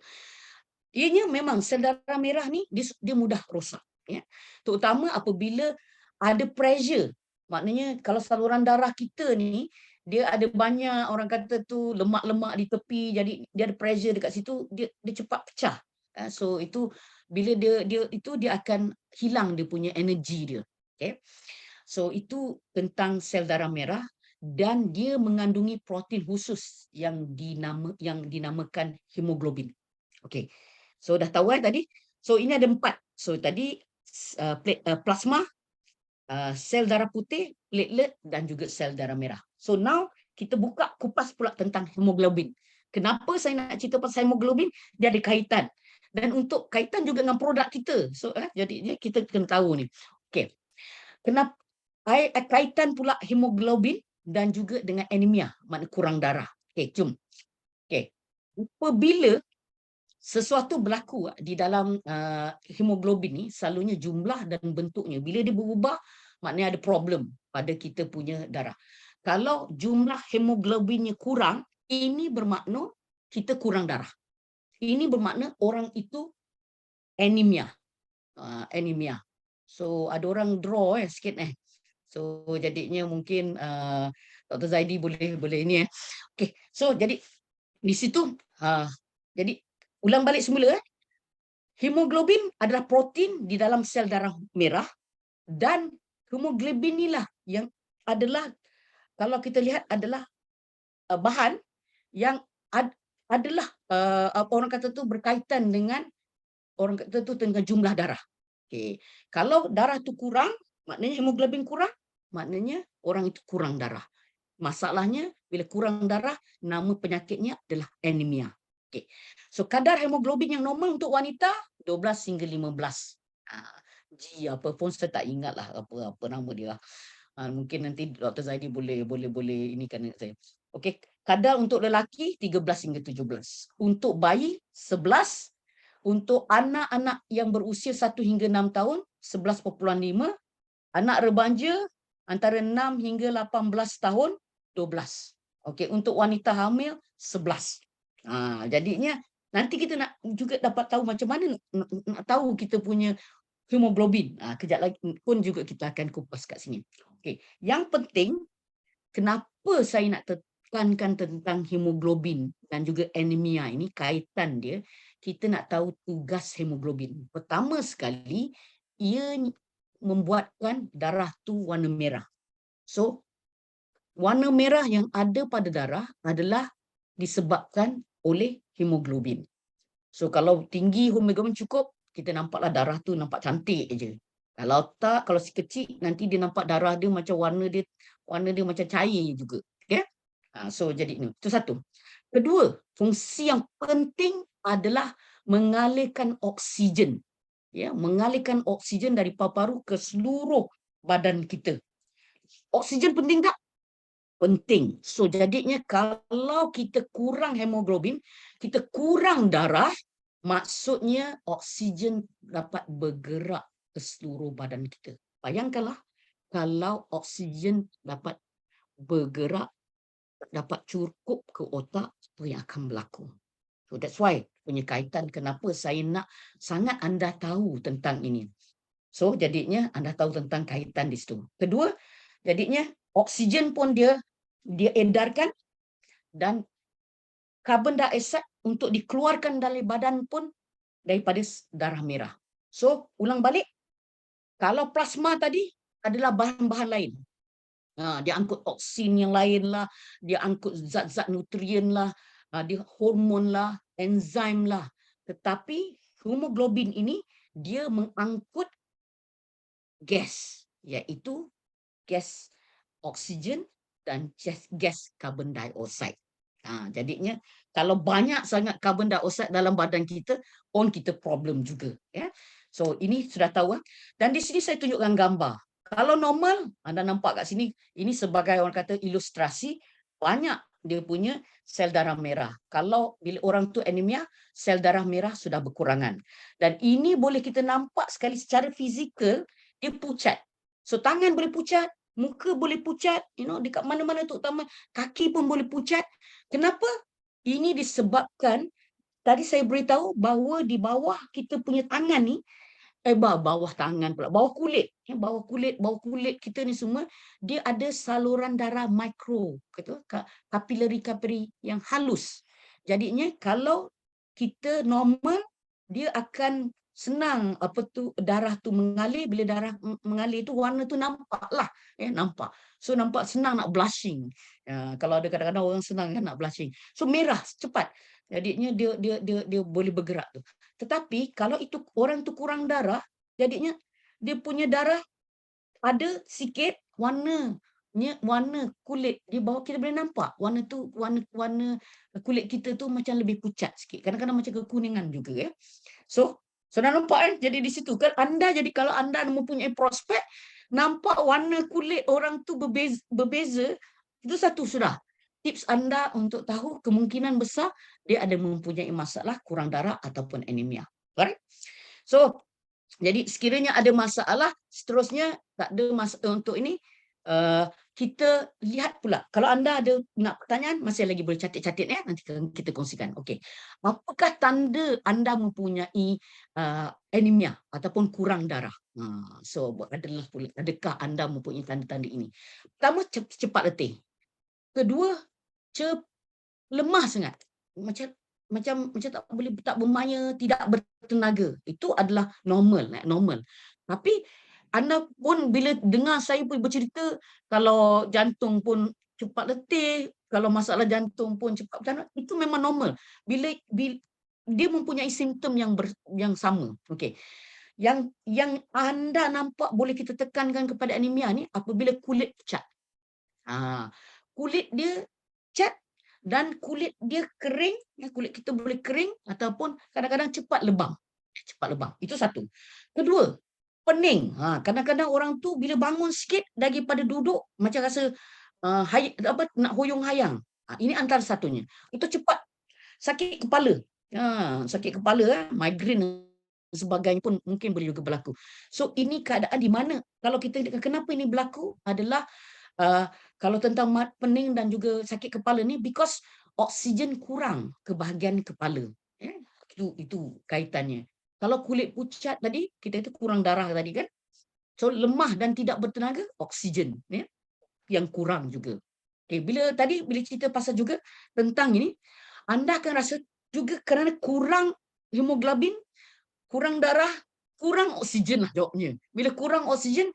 Ianya memang sel darah merah ni dia mudah rosak, ya. Terutama apabila ada pressure. Maknanya kalau saluran darah kita ni, dia ada banyak orang kata tu lemak-lemak di tepi, jadi dia ada pressure dekat situ, dia cepat pecah. So itu bila dia akan hilang dia punya energi dia. Okey. So itu tentang sel darah merah dan dia mengandungi protein khusus yang dinamakan hemoglobin. Okey. So dah tahu tadi. So ini ada 4. So tadi plasma, sel darah putih, platelet dan juga sel darah merah. So now kita buka kupas pula tentang hemoglobin. Kenapa saya nak cerita pasal hemoglobin? Dia ada kaitan. Dan untuk kaitan juga dengan produk kita. So jadinya kita kena tahu ni. Okey. Kenapa kaitan pula hemoglobin dan juga dengan anemia, makna kurang darah. Okey, jom. Okey. Apabila sesuatu berlaku di dalam hemoglobin ni, selalunya jumlah dan bentuknya. Bila dia berubah, maknanya ada problem pada kita punya darah. Kalau jumlah hemoglobinnya kurang, ini bermakna kita kurang darah. Ini bermakna orang itu anemia. Anemia. So ada orang draw sikit So jadinya mungkin Dr. Zaidi boleh ini Okey. So jadi di situ jadi ulang balik semula hemoglobin adalah protein di dalam sel darah merah dan hemoglobin inilah yang adalah kalau kita lihat adalah bahan yang adalah apa orang kata tu berkaitan dengan orang kata tu dengan jumlah darah. Okey. Kalau darah tu kurang, maknanya hemoglobin kurang, maknanya orang itu kurang darah. Masalahnya bila kurang darah, nama penyakitnya adalah anemia. Okey. So kadar hemoglobin yang normal untuk wanita 12 hingga 15. G apa pun saya tak ingatlah apa nama dia. Mungkin nanti Dr. Zaidi boleh ini kan saya. Okey, kadar untuk lelaki 13 hingga 17. Untuk bayi 11, untuk anak-anak yang berusia 1 hingga 6 tahun 11.5, anak remaja antara 6 hingga 18 tahun 12. Okey, untuk wanita hamil 11. Jadinya nanti kita nak juga dapat tahu macam mana nak tahu kita punya hemoglobin. Kejap lagi pun juga kita akan kupas kat sini. Okey, yang penting kenapa saya nak tekankan tentang hemoglobin dan juga anemia ini kaitan dia, kita nak tahu tugas hemoglobin. Pertama sekali, ia membuatkan darah tu warna merah. So, warna merah yang ada pada darah adalah disebabkan oleh hemoglobin. So, kalau tinggi hemoglobin cukup, kita nampaklah darah tu nampak cantik je. Kalau tak, kalau si kecil, nanti dia nampak darah dia macam warna dia macam cair juga. Okay? So, jadi ini. Itu satu. Kedua, fungsi yang penting adalah mengalirkan oksigen. Ya, mengalirkan oksigen dari paru-paru ke seluruh badan kita. Oksigen penting tak? Penting. So, jadinya kalau kita kurang hemoglobin, kita kurang darah, maksudnya oksigen dapat bergerak ke seluruh badan kita. Bayangkanlah kalau oksigen dapat bergerak, dapat cukup ke otak, apa yang akan berlaku. So that's why punya kaitan kenapa saya nak sangat anda tahu tentang ini. So jadinya anda tahu tentang kaitan di situ. Kedua, jadinya oksigen pun dia edarkan dan karbon dioksida untuk dikeluarkan dari badan pun daripada darah merah. So, ulang balik. Kalau plasma tadi adalah bahan-bahan lain. Dia angkut toksin yang lain lah, dia angkut zat-zat nutrien lah, dia hormon lah, enzim lah. Tetapi hemoglobin ini dia mengangkut gas, iaitu gas oksigen dan gas karbon dioksida. Jadinya kalau banyak sangat karbon dioksida dalam badan kita, kita problem juga. Ya. So ini sudah tahu. Dan di sini saya tunjukkan gambar. Kalau normal, anda nampak kat sini, ini sebagai orang kata ilustrasi, banyak dia punya sel darah merah. Kalau bila orang tu anemia, sel darah merah sudah berkurangan. Dan ini boleh kita nampak sekali secara fizikal, dia pucat. So tangan boleh pucat, muka boleh pucat, dekat mana-mana terutama kaki pun boleh pucat. Kenapa? Ini disebabkan tadi saya beritahu bahawa di bawah kita punya tangan ni, bawah tangan pula, bawah kulit, bawah kulit kita ni semua, dia ada saluran darah mikro, kapilari-kapilari yang halus. Jadinya kalau kita normal, dia akan senang darah tu mengalir. Bila darah mengalir tu warna tu nampaklah, nampak. So nampak senang nak blushing. Kalau ada kadang-kadang orang senang kan nak blushing. So merah cepat. Jadinya dia boleh bergerak tu. Tetapi kalau itu orang tu kurang darah, jadinya dia punya darah ada sikit warna kulit di bawah, kita boleh nampak warna tu, warna kulit kita tu macam lebih pucat sikit. Kadang-kadang macam kekuningan juga, ya. So dah nampak kan? Jadi di situ kan anda, jadi kalau anda mempunyai prospek nampak warna kulit orang tu berbeza, itu satu sudah tips anda untuk tahu kemungkinan besar dia ada mempunyai masalah kurang darah ataupun anemia. Right? So, jadi sekiranya ada masalah, seterusnya tak ada masalah untuk ini, kita lihat pula. Kalau anda ada nak pertanyaan, masih lagi boleh catat-catat, ya. Nanti kita kongsikan. Okey. Apakah tanda anda mempunyai anemia ataupun kurang darah? So, adakah anda mempunyai tanda-tanda ini? Pertama, cepat letih. Kedua, lemah sangat. Macam tak bermaya, tidak bertenaga. Itu adalah normal. Tapi anda pun bila dengar saya pun bercerita, kalau jantung pun cepat letih, kalau masalah jantung pun cepat bertanah, itu memang normal. Bila dia mempunyai simptom yang sama. Okey. Yang anda nampak boleh kita tekankan kepada anemia ni apabila kulit pucat. Kulit dia cat dan kulit dia kering, kulit kita boleh kering ataupun kadang-kadang cepat lebam. Itu satu. Kedua, pening. Kadang-kadang orang tu bila bangun sikit daripada duduk macam rasa nak hoyong-hayang. Ini antara satunya. Itu cepat sakit kepala. Sakit kepala, migraine sebagainya pun mungkin boleh juga berlaku. So ini keadaan di mana kalau kita, kenapa ini berlaku adalah kalau tentang pening dan juga sakit kepala ni, because oksigen kurang ke bahagian kepala. Itu kaitannya. Kalau kulit pucat tadi, kita itu kurang darah tadi kan. So lemah dan tidak bertenaga, oksigen yang kurang juga. Bila cerita pasal juga tentang ini, anda akan rasa juga kerana kurang hemoglobin, kurang darah, kurang oksigen lah jawabnya. Bila kurang oksigen,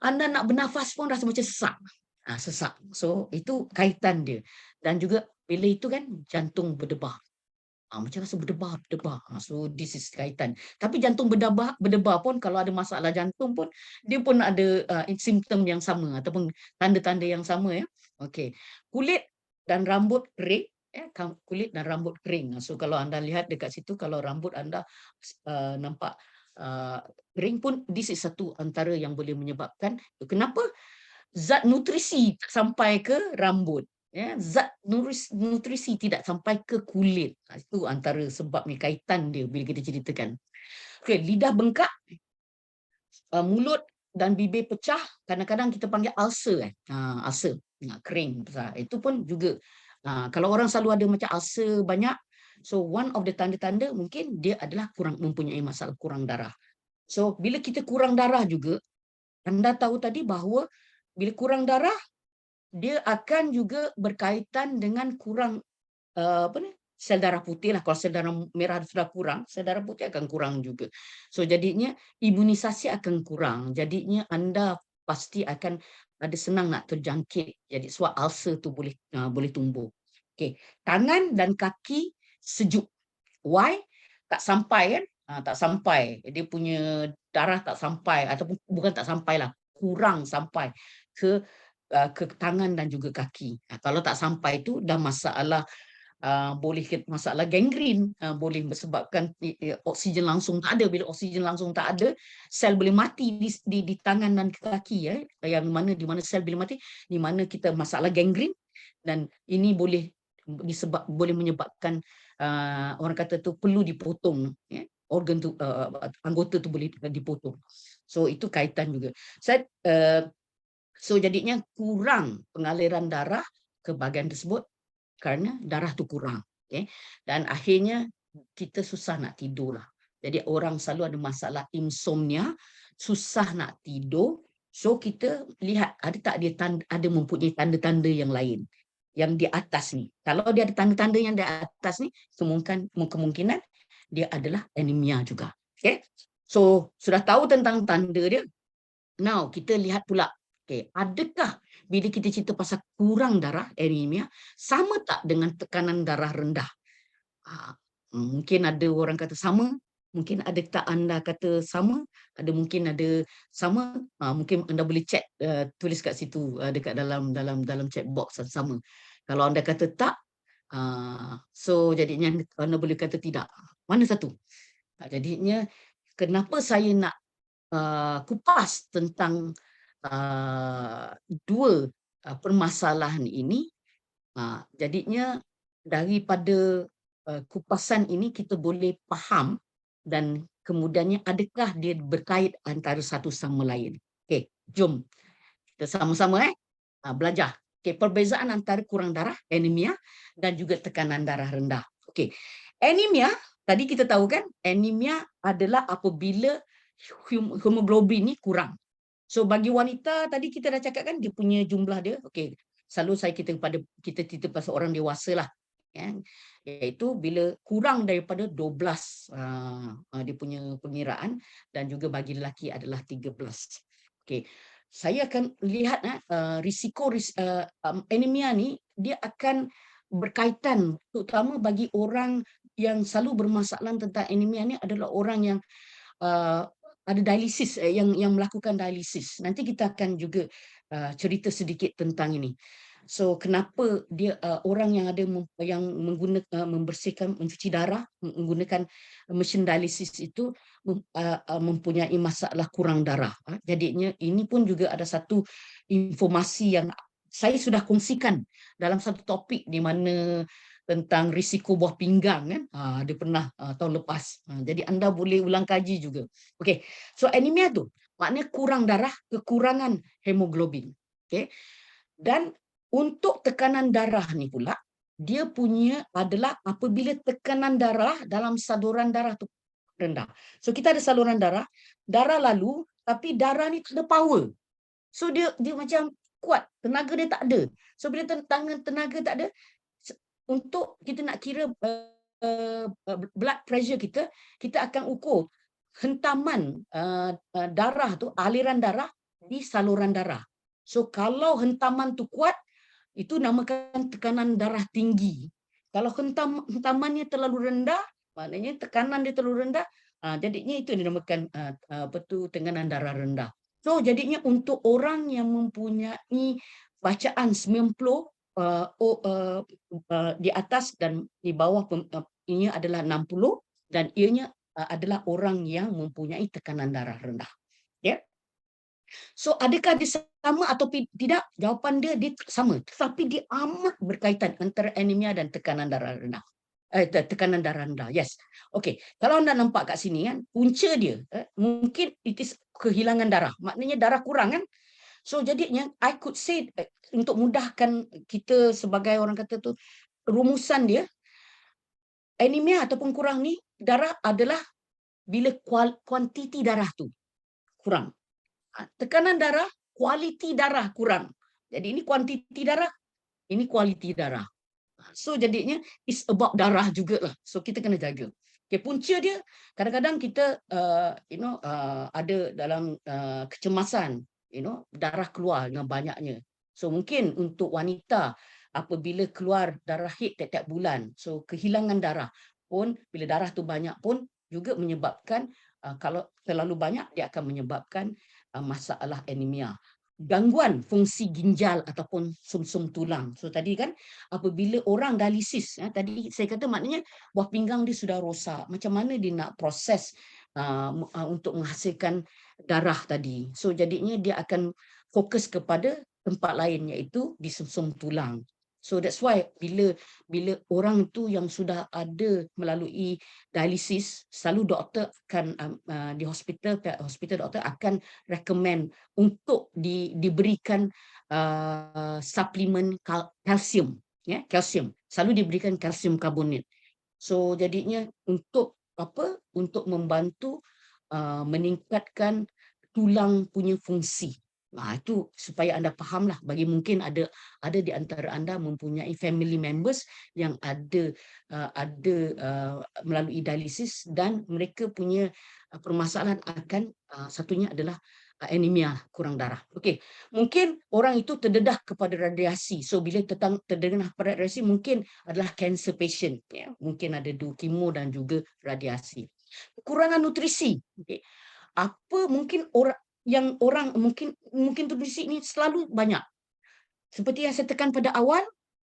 anda nak bernafas pun rasa macam sesak. Sesak. So itu kaitan dia. Dan juga bila itu kan jantung berdebar. Macam rasa berdebar. So this is kaitan. Tapi jantung berdebar pun kalau ada masalah jantung pun dia pun ada simptom yang sama ataupun tanda-tanda yang sama, ya. Okey. Kulit dan rambut kering, kulit dan rambut kering. So kalau anda lihat dekat situ, kalau rambut anda nampak kering pun, this is satu antara yang boleh menyebabkan kenapa zat nutrisi tak sampai ke rambut, zat nutrisi tidak sampai ke kulit. Itu antara sebabnya, kaitan dia bila kita ceritakan. Okey, lidah bengkak, mulut dan bibir pecah, kadang-kadang kita panggil ulcer, ulcer, kering besar. Itu pun juga kalau orang selalu ada macam ulcer banyak, so one of the tanda-tanda mungkin dia adalah mempunyai masalah kurang darah. So bila kita kurang darah juga, anda tahu tadi bahawa bila kurang darah, dia akan juga berkaitan dengan kurang sel darah putih lah. Kalau sel darah merah sudah kurang, sel darah putih akan kurang juga. So jadinya imunisasi akan kurang. Jadinya anda pasti akan ada senang nak terjangkit. Jadi sebab ulcer tu boleh tumbuh. Okey, tangan dan kaki sejuk. Why? Tak sampai kan? Tak sampai. Dia punya darah tak sampai, ataupun bukan tak sampai lah, kurang sampai ke tangan dan juga kaki. Kalau tak sampai tu dah masalah, boleh masalah gangren, boleh sebabkan oksigen langsung tak ada. Bila oksigen langsung tak ada, sel boleh mati di tangan dan kaki, yang di mana sel boleh mati, di mana kita masalah gangren, dan ini boleh menyebabkan orang kata tu perlu dipotong, organ tu, anggota tu boleh dipotong. So itu kaitan juga. So jadinya kurang pengaliran darah ke bahagian tersebut kerana darah tu kurang. Dan akhirnya kita susah nak tidur lah. Jadi orang selalu ada masalah insomnia, susah nak tidur. So kita lihat ada tak dia ada mempunyai tanda-tanda yang lain yang di atas ni. Kalau dia ada tanda-tanda yang di atas ni, kemungkinan dia adalah anemia juga. Okay? So sudah tahu tentang tanda dia. Now kita lihat pula, okay, adakah bila kita cerita pasal kurang darah, anemia, sama tak dengan tekanan darah rendah? Mungkin ada orang kata sama, mungkin ada tak anda kata sama, ada mungkin ada sama, mungkin anda boleh chat, tulis kat situ, dekat dalam chat box sama. Kalau anda kata tak, so jadinya anda boleh kata tidak. Mana satu? Jadinya kenapa saya nak kupas tentang dua permasalahan ini, jadinya daripada kupasan ini kita boleh faham dan kemudiannya adakah dia berkait antara satu sama lain. Okey, jom kita sama-sama belajar. Okey, perbezaan antara kurang darah, anemia, dan juga tekanan darah rendah. Okey, anemia tadi kita tahu kan, anemia adalah apabila hemoglobin ni kurang. So bagi wanita tadi kita dah cakap kan dia punya jumlah dia. Okey, selalu kita cerita pasal orang dewasa lah. Kan? Iaitu bila kurang daripada 12 dia punya pengiraan, dan juga bagi lelaki adalah 13. Okey. Saya akan lihat risiko anemia ni dia akan berkaitan, terutama bagi orang yang selalu bermasalah tentang anemia ni adalah orang yang ada dialisis, yang melakukan dialisis. Nanti kita akan juga cerita sedikit tentang ini. So kenapa dia orang yang ada yang menggunakan membersihkan, mencuci darah menggunakan mesin dialisis itu mempunyai masalah kurang darah. Jadinya ini pun juga ada satu informasi yang saya sudah kongsikan dalam satu topik di mana tentang risiko buah pinggang kan. Dia pernah tahun lepas. Jadi anda boleh ulang kaji juga. Okey. So anemia tu maknanya kurang darah, kekurangan hemoglobin. Okey. Dan untuk tekanan darah ni pula, dia punya adalah apabila tekanan darah dalam saluran darah tu rendah. So kita ada saluran darah lalu tapi darah ni tak ada power. So dia macam kuat, tenaga dia tak ada. So bila tenaga tak ada, untuk kita nak kira blood pressure kita akan ukur hentaman darah tu, aliran darah di saluran darah. So kalau hentaman tu kuat, itu namakan tekanan darah tinggi. Kalau hentamannya terlalu rendah, maknanya tekanan dia terlalu rendah, jadinya itu dinamakan tekanan darah rendah. So jadinya untuk orang yang mempunyai bacaan 90 di atas dan di bawah ini adalah 60, dan ianya adalah orang yang mempunyai tekanan darah rendah. Ya. So adakah dia sama atau tidak? Jawapan dia sama, tetapi dia amat berkaitan antara anemia dan tekanan darah rendah. Tekanan darah rendah. Yes. Okey, kalau anda nampak kat sini kan, punca dia mungkin it is kehilangan darah. Maknanya darah kurang kan? So jadinya I could say untuk mudahkan kita sebagai orang kata tu, rumusan dia anemia ataupun kurang ni darah adalah bila kuantiti darah tu kurang. Tekanan darah, kualiti darah kurang. Jadi ini kuantiti darah, ini kualiti darah. So jadinya it's about darah jugalah. So kita kena jaga. Okay, punca dia kadang-kadang kita ada dalam kecemasan, darah keluar dengan banyaknya. So mungkin untuk wanita apabila keluar darah haid tiap-tiap bulan, so kehilangan darah pun bila darah tu banyak pun juga menyebabkan kalau terlalu banyak dia akan menyebabkan masalah anemia. Gangguan fungsi ginjal ataupun sumsum tulang. So tadi kan apabila orang dialisis, tadi saya kata maknanya buah pinggang dia sudah rosak. Macam mana dia nak proses untuk menghasilkan darah tadi. So jadinya dia akan fokus kepada tempat lain iaitu di sumsum tulang. So that's why bila orang tu yang sudah ada melalui dialisis, selalu doktor akan di hospital doktor akan recommend untuk diberikan suplemen kalsium, kalsium. Selalu diberikan kalsium karbonat. So jadinya untuk apa? Untuk membantu meningkatkan tulang punya fungsi. Itu supaya anda fahamlah. Bagi mungkin ada di antara anda mempunyai family members yang melalui dialisis dan mereka punya permasalahan akan satunya adalah anemia, kurang darah. Okey, mungkin orang itu terdedah kepada radiasi. So bila terdedah kepada radiasi mungkin adalah cancer patient, ya. Mungkin ada kemo dan juga radiasi. Kekurangan nutrisi. Okey. Apa mungkin orang mungkin nutrisi ini selalu banyak. Seperti yang saya tekan pada awal,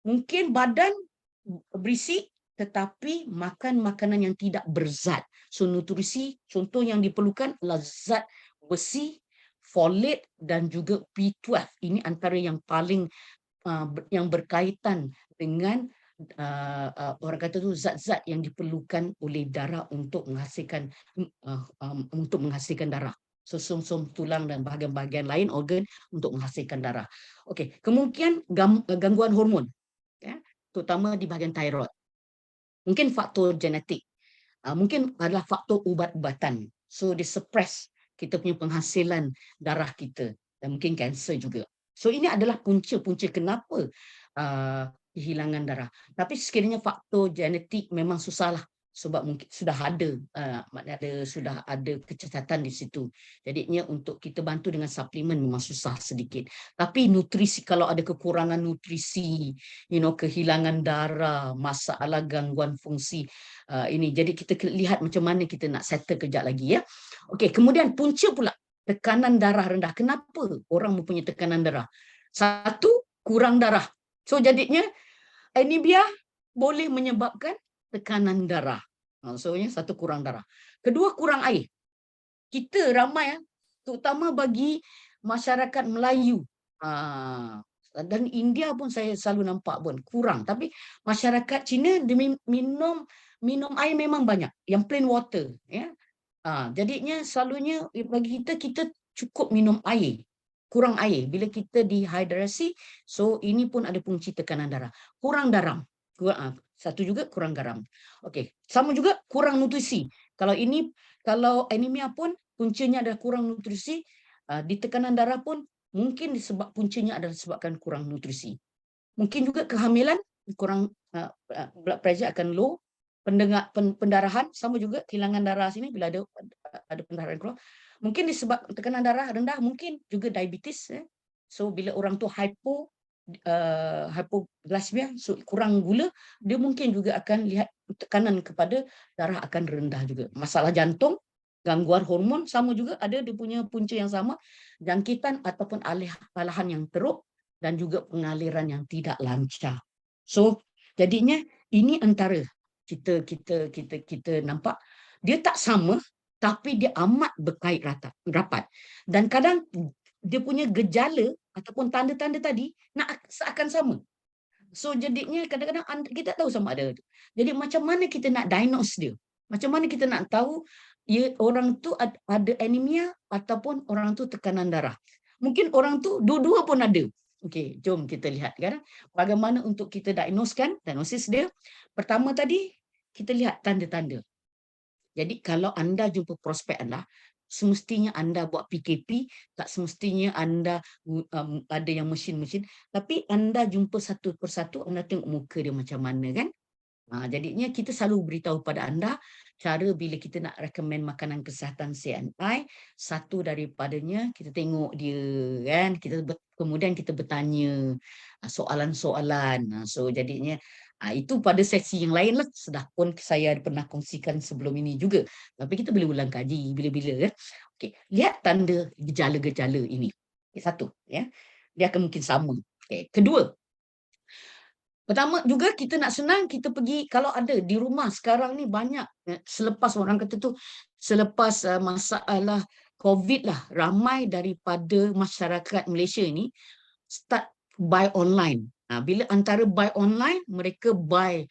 mungkin badan berisi tetapi makan makanan yang tidak berzat. So nutrisi contoh yang diperlukan adalah zat besi, folat dan juga B12. Ini antara yang paling yang berkaitan dengan orang kata tu zat-zat yang diperlukan oleh darah untuk menghasilkan darah. So sum-sum tulang dan bahagian-bahagian lain organ untuk menghasilkan darah. Okey, kemungkinan gangguan hormon, ya, terutama di bahagian thyroid. Mungkin faktor genetik, mungkin adalah faktor ubat-ubatan. So dia suppress kita punya penghasilan darah kita dan mungkin kanser juga. So ini adalah punca-punca kenapa kehilangan darah. Tapi sekiranya faktor genetik memang susahlah sebab mungkin sudah ada kecacatan di situ. Jadinya untuk kita bantu dengan suplemen memang susah sedikit. Tapi nutrisi, kalau ada kekurangan nutrisi, kehilangan darah, masalah gangguan fungsi ini. Jadi kita lihat macam mana kita nak settle kejap lagi, ya. Okey, kemudian punca pula tekanan darah rendah. Kenapa orang mempunyai tekanan darah? Satu, kurang darah. So jadinya anemia boleh menyebabkan tekanan darah. So satu, kurang darah. Kedua, kurang air. Kita ramai, terutama bagi masyarakat Melayu dan India pun saya selalu nampak pun kurang. Tapi masyarakat Cina dia minum air memang banyak, yang plain water, ya. Jadinya selalunya bagi kita cukup minum air. Kurang air. Bila kita dehidrasi, so ini pun ada punca tekanan darah. Kurang garam. Satu juga kurang garam. Okey, sama juga kurang nutrisi. Kalau anemia pun puncanya adalah kurang nutrisi, di tekanan darah pun mungkin puncanya adalah disebabkan kurang nutrisi. Mungkin juga kehamilan, kurang blood pressure akan low, pendarahan sama juga, kehilangan darah sini bila ada pendarahan keluar. Mungkin disebab tekanan darah rendah, mungkin juga diabetes, ya. So bila orang tu hypoglycemia, so kurang gula, dia mungkin juga akan lihat tekanan kepada darah akan rendah juga. Masalah jantung, gangguan hormon sama juga, ada dia punya punca yang sama, jangkitan ataupun alahan yang teruk dan juga pengaliran yang tidak lancar. So jadinya ini antara kita nampak dia tak sama tapi dia amat berkait rapat. Dan kadang dia punya gejala ataupun tanda-tanda tadi seakan sama. So jadinya kadang-kadang kita tahu sama ada. Jadi macam mana kita nak diagnose dia? Macam mana kita nak tahu orang tu ada anemia ataupun orang tu tekanan darah? Mungkin orang tu dua-dua pun ada. Okey, jom kita lihat kan bagaimana untuk kita diagnosis dia. Pertama tadi kita lihat tanda-tanda. Jadi kalau anda jumpa prospek anda, semestinya anda buat PKP, tak semestinya anda ada yang mesin-mesin, tapi anda jumpa satu persatu, anda tengok muka dia macam mana, kan? Jadinya kita selalu beritahu pada anda cara bila kita nak recommend makanan kesihatan CNI, satu daripadanya kita tengok dia, kan, kemudian kita bertanya soalan-soalan. So jadinya itu pada sesi yang lain lah, sudah pun saya pernah kongsikan sebelum ini juga, tapi kita boleh ulang kaji bila-bila, kan. Okey, lihat tanda gejala-gejala ini. Satu, ya, dia akan mungkin sama. Kedua, pertama juga kita nak senang, kita pergi, kalau ada di rumah sekarang ni banyak, selepas orang kata tu, selepas masalah COVID lah, ramai daripada masyarakat Malaysia ni start buy online. Bila antara buy online, mereka buy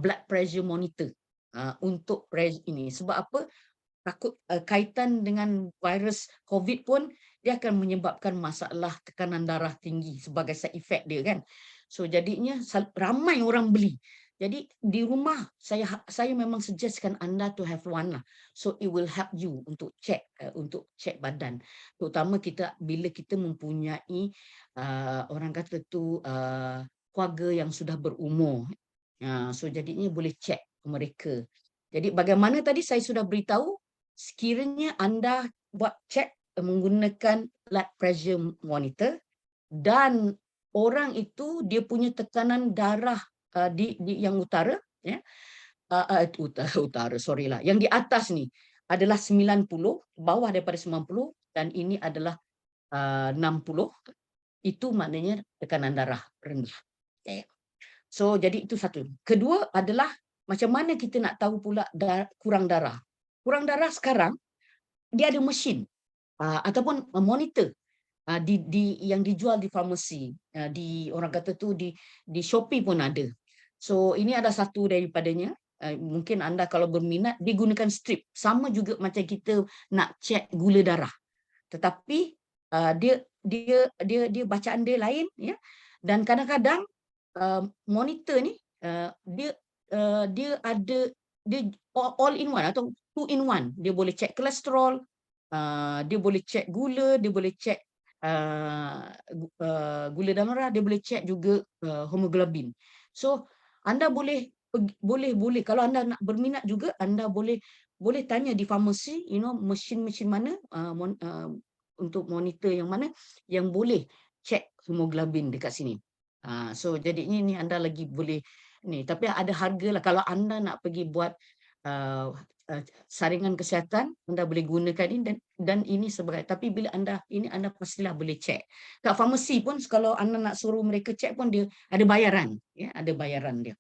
blood pressure monitor untuk ini. Sebab apa? Takut kaitan dengan virus COVID pun, dia akan menyebabkan masalah tekanan darah tinggi sebagai side effect dia, kan. So jadinya ramai orang beli. Jadi di rumah saya memang suggestkan anda to have one lah. So it will help you untuk cek badan. Terutama bila kita mempunyai orang kata tu keluarga yang sudah berumur. So jadinya boleh cek mereka. Jadi bagaimana tadi saya sudah beritahu, sekiranya anda buat cek menggunakan blood pressure monitor dan orang itu dia punya tekanan darah di yang utara, ya, utara, sorry lah, yang di atas ni adalah 90, bawah daripada 90, dan ini adalah 60, itu maknanya tekanan darah rendah. Okay. So jadi itu satu. Kedua adalah macam mana kita nak tahu pula kurang darah. Kurang darah sekarang dia ada mesin ataupun monitor yang dijual di farmasi, di orang kata tu di Shopee pun ada. So ini ada satu daripadanya. Mungkin anda kalau berminat digunakan strip, sama juga macam kita nak cek gula darah, tetapi dia bacaan dia lain, ya. Dan kadang-kadang monitor ni dia ada dia all in one atau 2 in 1. Dia boleh cek kolesterol, dia boleh cek gula, dia boleh cek gula darah, dia boleh cek juga hemoglobin. So anda boleh kalau anda nak berminat juga, anda boleh tanya di farmasi, mesin-mesin mana untuk monitor yang mana yang boleh cek hemoglobin dekat sini. So jadinya ni anda lagi boleh ni, tapi ada harga lah. Kalau anda nak pergi buat saringan kesihatan, anda boleh gunakan ini dan ini sebagai, tapi bila anda pastilah boleh cek. Kat farmasi pun kalau anda nak suruh mereka cek pun dia ada bayaran, ya, ada bayaran dia.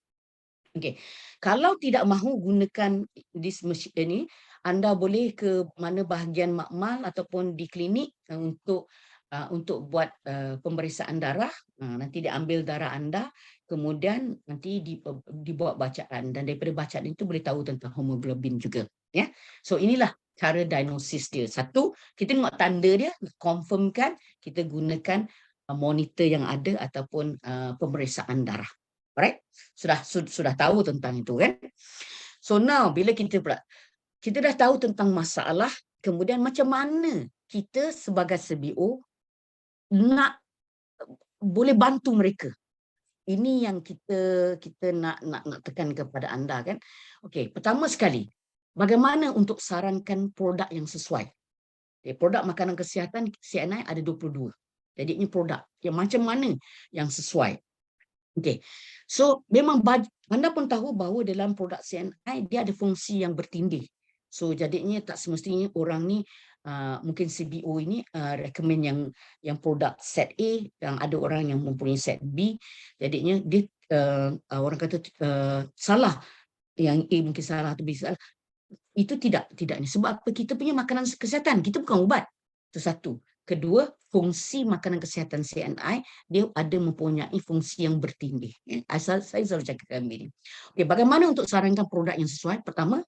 Okey. Kalau tidak mahu gunakan this machine ini, anda boleh ke mana bahagian makmal ataupun di klinik untuk buat pemeriksaan darah. Nanti dia ambil darah anda, kemudian nanti dibuat bacaan, dan daripada bacaan itu boleh tahu tentang hemoglobin juga, ya. So inilah cara diagnosis dia. Satu, kita tengok tanda dia, confirmkan, kita gunakan monitor yang ada ataupun pemeriksaan darah. Alright? Sudah tahu tentang itu, kan? So now bila kita dah tahu tentang masalah, kemudian macam mana kita sebagai CBO nak boleh bantu mereka. Ini yang kita nak tekan kepada anda, kan? Okey, pertama sekali, bagaimana untuk sarankan produk yang sesuai. Produk makanan kesihatan CNI ada 22. Jadi ini produk yang macam mana yang sesuai. Okey. So memang anda pun tahu bahawa dalam produk CNI dia ada fungsi yang bertindih. So jadinya tak semestinya orang ni mungkin CBO ini recommend yang produk set A, yang ada orang yang mempunyai set B. Jadinya dia orang kata salah, yang A mungkin salah atau B salah. Itu tidak ni. Sebab apa? Kita punya makanan kesihatan, kita bukan ubat. Itu satu. Kedua, fungsi makanan kesihatan CNI dia ada mempunyai fungsi yang bertindih. Saya selalu cakapkan begini. Okay, bagaimana untuk sarankan produk yang sesuai? Pertama,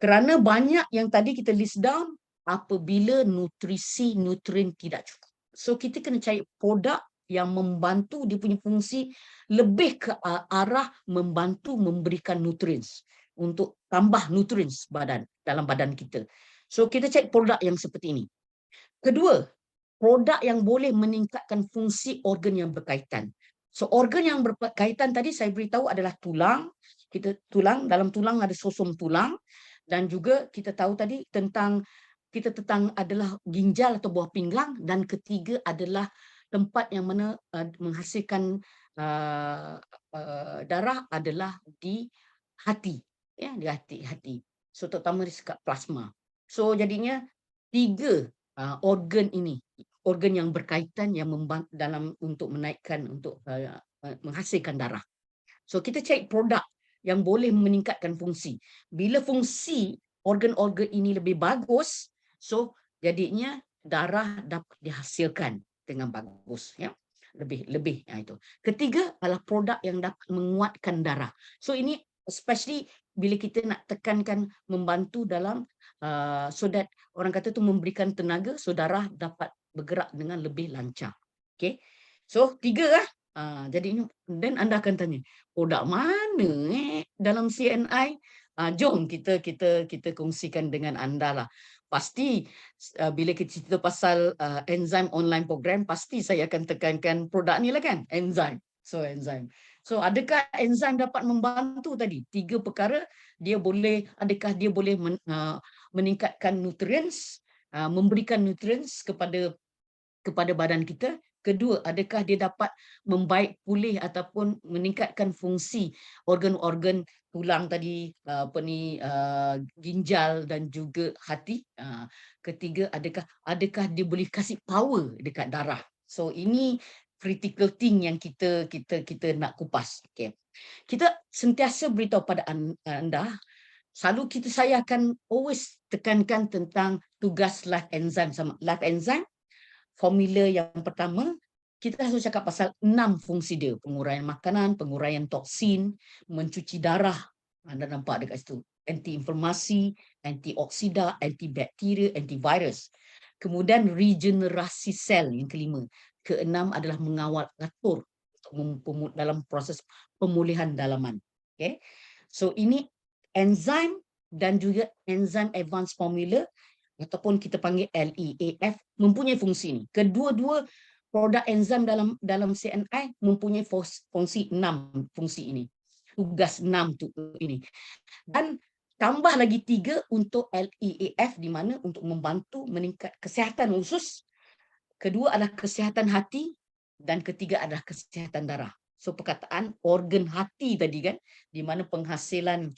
kerana banyak yang tadi kita list down, apabila nutrisi nutrien tidak cukup. So kita kena cari produk yang membantu, dia punya fungsi lebih ke arah membantu memberikan nutrien, untuk tambah nutrien dalam badan kita. So kita cari produk yang seperti ini. Kedua, produk yang boleh meningkatkan fungsi organ yang berkaitan. So organ yang berkaitan tadi saya beritahu adalah tulang. Dalam tulang ada sosom tulang, dan juga kita tahu tadi tentang adalah ginjal atau buah pinggang, dan ketiga adalah tempat yang mana menghasilkan darah adalah di hati, ya, di hati. So terutama di sekat plasma. So jadinya 3 organ ini, organ yang berkaitan yang membantu untuk menaikkan, untuk menghasilkan darah. So kita cari produk yang boleh meningkatkan fungsi. Bila fungsi organ-organ ini lebih bagus, so jadinya darah dapat dihasilkan dengan bagus, ya. Lebih itu. Ketiga adalah produk yang dapat menguatkan darah. So ini especially bila kita nak tekankan, membantu dalam so that orang kata tu memberikan tenaga, so darah dapat bergerak dengan lebih lancar. Okay. So 3 Jadinya dan Anda akan tanya, produk mana dalam CNI? Jom kita kongsikan dengan Anda lah. Pasti bila kita cerita pasal enzim online program, pasti saya akan tekankan produk ni lah kan, enzim. Enzim. So adakah enzim dapat membantu tadi? 3 perkara, adakah dia boleh meningkatkan nutrients, memberikan nutrients kepada badan kita. Kedua, adakah dia dapat membaik pulih ataupun meningkatkan fungsi organ-organ tulang tadi, ginjal dan juga hati. Ketiga, adakah dia boleh kasih power dekat darah. So ini critical thing yang kita nak kupas. Okay. Kita sentiasa beritahu pada anda, saya akan always tekankan tentang tugas life enzyme. Life enzyme, formula yang pertama, kita harus cakap pasal 6 fungsi dia. Penguraian makanan, penguraian toksin, mencuci darah. Anda nampak dekat situ. Anti-inflamasi, antioksida, antibakteria, antivirus. Kemudian regenerasi sel yang kelima. Keenam adalah mengawal atur dalam proses pemulihan dalaman. Okay? So ini enzim dan juga enzim advanced formula ataupun kita panggil LEAF mempunyai fungsi ini. Kedua-dua produk enzim dalam CNI mempunyai fungsi 6 fungsi ini. Tugas 6 ini. Dan tambah lagi 3 untuk LEAF di mana untuk membantu meningkat kesihatan usus. Kedua adalah kesihatan hati dan ketiga adalah kesihatan darah. So perkataan organ hati tadi kan, di mana penghasilan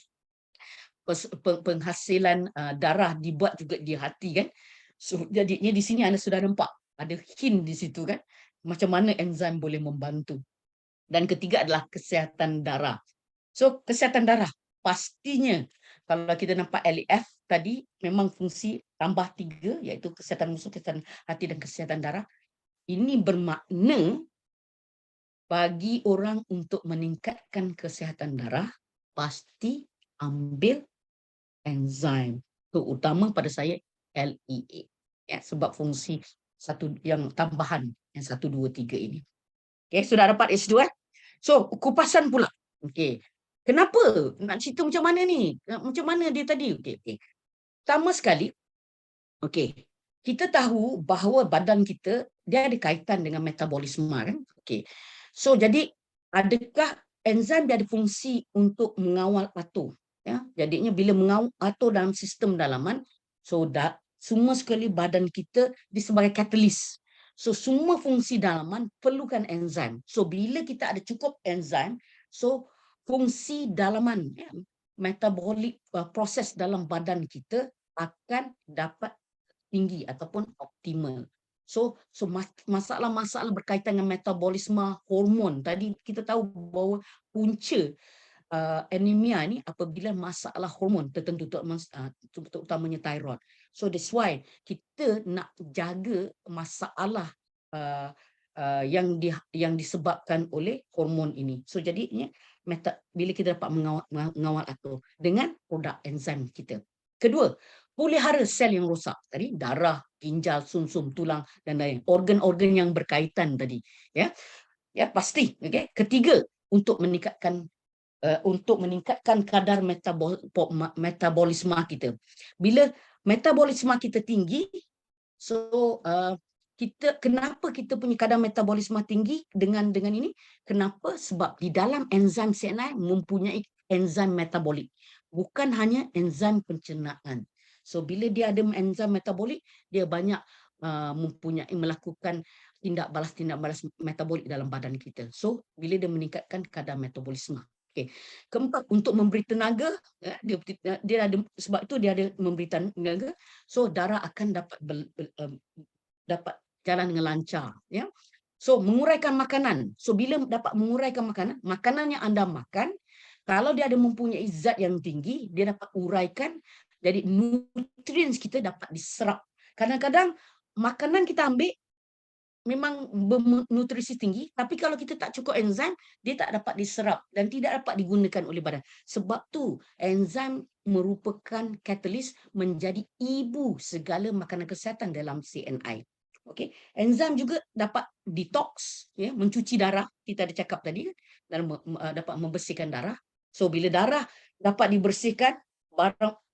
darah dibuat juga di hati kan. So jadinya di sini Anda sudah nampak ada hint di situ kan, macam mana enzim boleh membantu. Dan ketiga adalah kesihatan darah. So kesihatan darah pastinya kalau kita nampak LEF tadi memang fungsi tambah 3 iaitu kesihatan usus, kesihatan hati dan kesihatan darah. Ini bermakna bagi orang untuk meningkatkan kesihatan darah pasti ambil enzim, terutama pada saya LEA, ya, sebab fungsi satu yang tambahan yang 1, 2, 3 ini. Okay, sudah dapat S2. So kupasan pula. Okay, kenapa nak cerita macam mana ni? Macam mana dia tadi? Okay. Pertama sekali, okay, kita tahu bahawa badan kita dia ada kaitan dengan metabolisme kan. Okay, so jadi adakah enzim dia ada fungsi untuk mengawal atur? Ya, jadinya bila mengawal atur dalam sistem dalaman, so semua sekali badan kita dia sebagai catalyst. So semua fungsi dalaman perlukan enzim. So bila kita ada cukup enzim, so fungsi dalaman, ya, metabolic proses dalam badan kita akan dapat tinggi ataupun optimal. So masalah-masalah berkaitan dengan metabolisme hormon. Tadi kita tahu bahawa punca anemia ni apabila masalah hormon tertentu, terutamanya thyroid. So that's why kita nak jaga masalah yang disebabkan oleh hormon ini. So jadinya bila kita dapat mengawal atur dengan produk enzim kita. Kedua, pelihara sel yang rosak tadi, darah, ginjal, sumsum, tulang dan lain organ-organ yang berkaitan tadi, ya pasti. Okay. Ketiga, untuk meningkatkan kadar metabolisme kita. Bila metabolisme kita tinggi, so kenapa kita punya kadar metabolisme tinggi dengan ini? Kenapa? Sebab di dalam enzim CNI mempunyai enzim metabolik, bukan hanya enzim pencernaan. So bila dia ada enzim metabolik, dia banyak melakukan tindak balas metabolik dalam badan kita. So bila dia meningkatkan kadar metabolisme. Okay. Keempat, untuk memberi tenaga, dia ada, sebab itu dia ada memberi tenaga, so darah akan dapat jalan dengan lancar. Ya. So menguraikan makanan. So bila dapat menguraikan makanan yang anda makan, kalau dia ada mempunyai zat yang tinggi, dia dapat uraikan, jadi nutrien kita dapat diserap. Kadang-kadang makanan kita ambil memang bernutrisi tinggi, tapi kalau kita tak cukup enzim, dia tak dapat diserap dan tidak dapat digunakan oleh badan. Sebab tu enzim merupakan catalyst menjadi ibu segala makanan kesihatan dalam CNI. Okey, enzim juga dapat detox, ya, mencuci darah. Kita ada cakap tadi kan, dan dapat membersihkan darah. So bila darah dapat dibersihkan,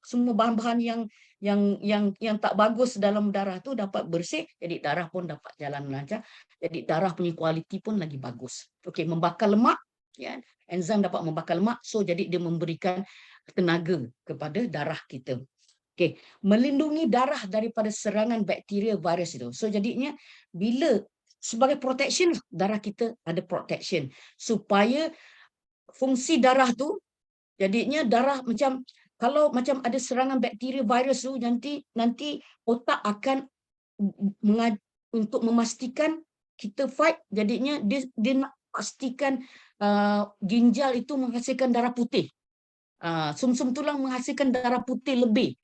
semua bahan-bahan yang tak bagus dalam darah tu dapat bersih, jadi darah pun dapat jalan lancar. Jadi darah punya kualiti pun lagi bagus. Okey, membakar lemak, ya, enzim dapat membakar lemak, so jadi dia memberikan tenaga kepada darah kita. Okey, melindungi darah daripada serangan bakteria, virus itu. So jadinya bila sebagai protection, darah kita ada protection supaya fungsi darah tu, jadinya darah macam kalau macam ada serangan bakteria, virus tu, nanti otak akan untuk memastikan kita fight, jadinya dia nak pastikan ginjal itu menghasilkan darah putih. Sumsum tulang menghasilkan darah putih lebih.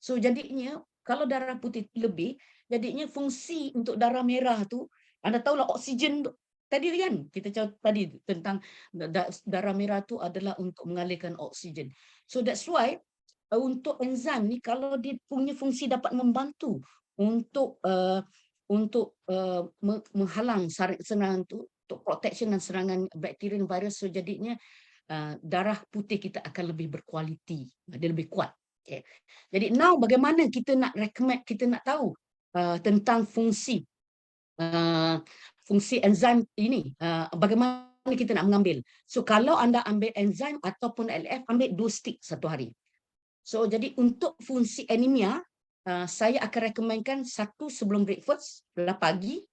So jadinya kalau darah putih lebih, jadinya fungsi untuk darah merah tu, anda tahulah oksigen tadi kan kita cakap tadi tentang darah merah tu adalah untuk mengalirkan oksigen. So that's why untuk enzim ni kalau dia punya fungsi dapat membantu untuk menghalang serangan tu, untuk protection dan serangan bakteria dan virus, so jadinya darah putih kita akan lebih berkualiti, dia lebih kuat. Okay. Jadi now bagaimana kita nak recommend, kita nak tahu tentang fungsi enzim ini, bagaimana kita nak mengambil. So kalau anda ambil enzim ataupun LF, ambil 2 stick satu hari. So jadi untuk fungsi anemia, saya akan rekomenkan 1 sebelum breakfast pagi,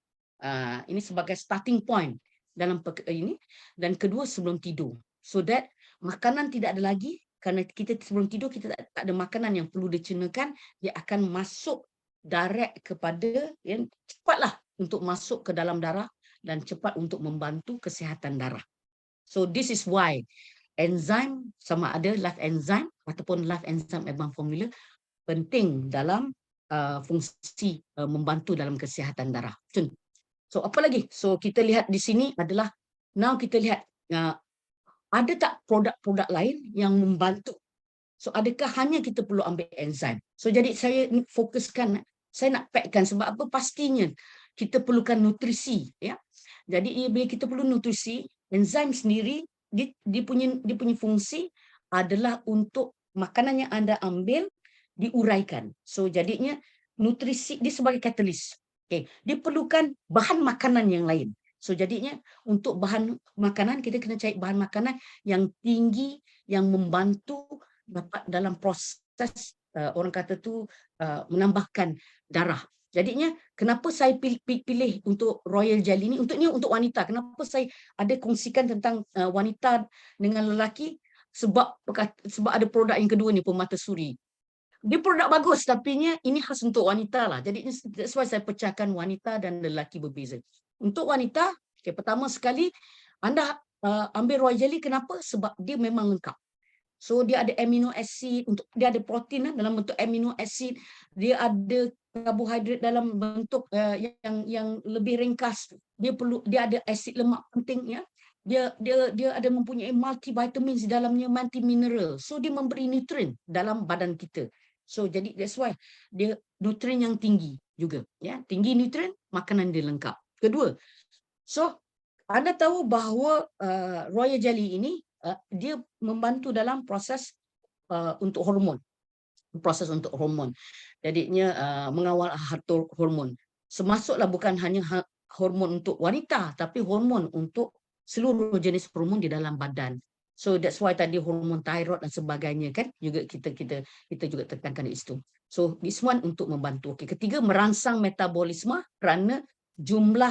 ini sebagai starting point dalam ini, dan kedua sebelum tidur. So that makanan tidak ada lagi, kerana kita sebelum tidur kita tak ada makanan yang perlu dicernakan, dia akan masuk direct kepada, yang cepatlah untuk masuk ke dalam darah dan cepat untuk membantu kesihatan darah. So this is why enzim, sama ada life enzyme ataupun life enzyme advanced formula, penting dalam fungsi membantu dalam kesihatan darah. So apa lagi? So kita lihat di sini adalah, now kita lihat ada tak produk-produk lain yang membantu. So adakah hanya kita perlu ambil enzim? So jadi saya fokuskan, saya nak packkan, sebab apa? Pastinya kita perlukan nutrisi, ya. Jadi bila kita perlu nutrisi, enzim sendiri dia punya fungsi adalah untuk makanan yang anda ambil diuraikan. So jadinya nutrisi dia sebagai katalis. Okay. Dia perlukan bahan makanan yang lain. So jadinya untuk bahan makanan, kita kena cari bahan makanan yang tinggi, yang membantu dapat dalam proses orang kata tu menambahkan darah. Jadinya kenapa saya pilih untuk royal jelly ni, untuk wanita. Kenapa saya ada kongsikan tentang wanita dengan lelaki? Sebab ada produk yang kedua ni, permata suri. Dia produk bagus, tapi ini khas untuk wanita lah. Jadi that's why saya pecahkan wanita dan lelaki berbeza. Untuk wanita, okay, pertama sekali anda ambil royal jelly. Kenapa? Sebab dia memang lengkap. So dia ada amino acid, dia ada protein dalam bentuk amino acid, dia ada karbohidrat dalam bentuk yang lebih ringkas. Dia ada asid lemak penting, ya. Dia ada mempunyai multivitamins di dalamnya, multi mineral. So dia memberi nutrien dalam badan kita. So jadi that's why dia nutrien yang tinggi juga, ya. Tinggi nutrien, makanan dia lengkap. Kedua, so anda tahu bahawa royal jelly ini dia membantu dalam proses untuk hormon. Proses untuk hormon. Jadinya mengawal hormon. Semasuklah bukan hanya hormon untuk wanita, tapi hormon untuk seluruh jenis hormon di dalam badan. So that's why tadi hormon thyroid dan sebagainya kan juga kita juga tekankan di situ. So this one untuk membantu. Okay. Ketiga, merangsang metabolisme, kerana jumlah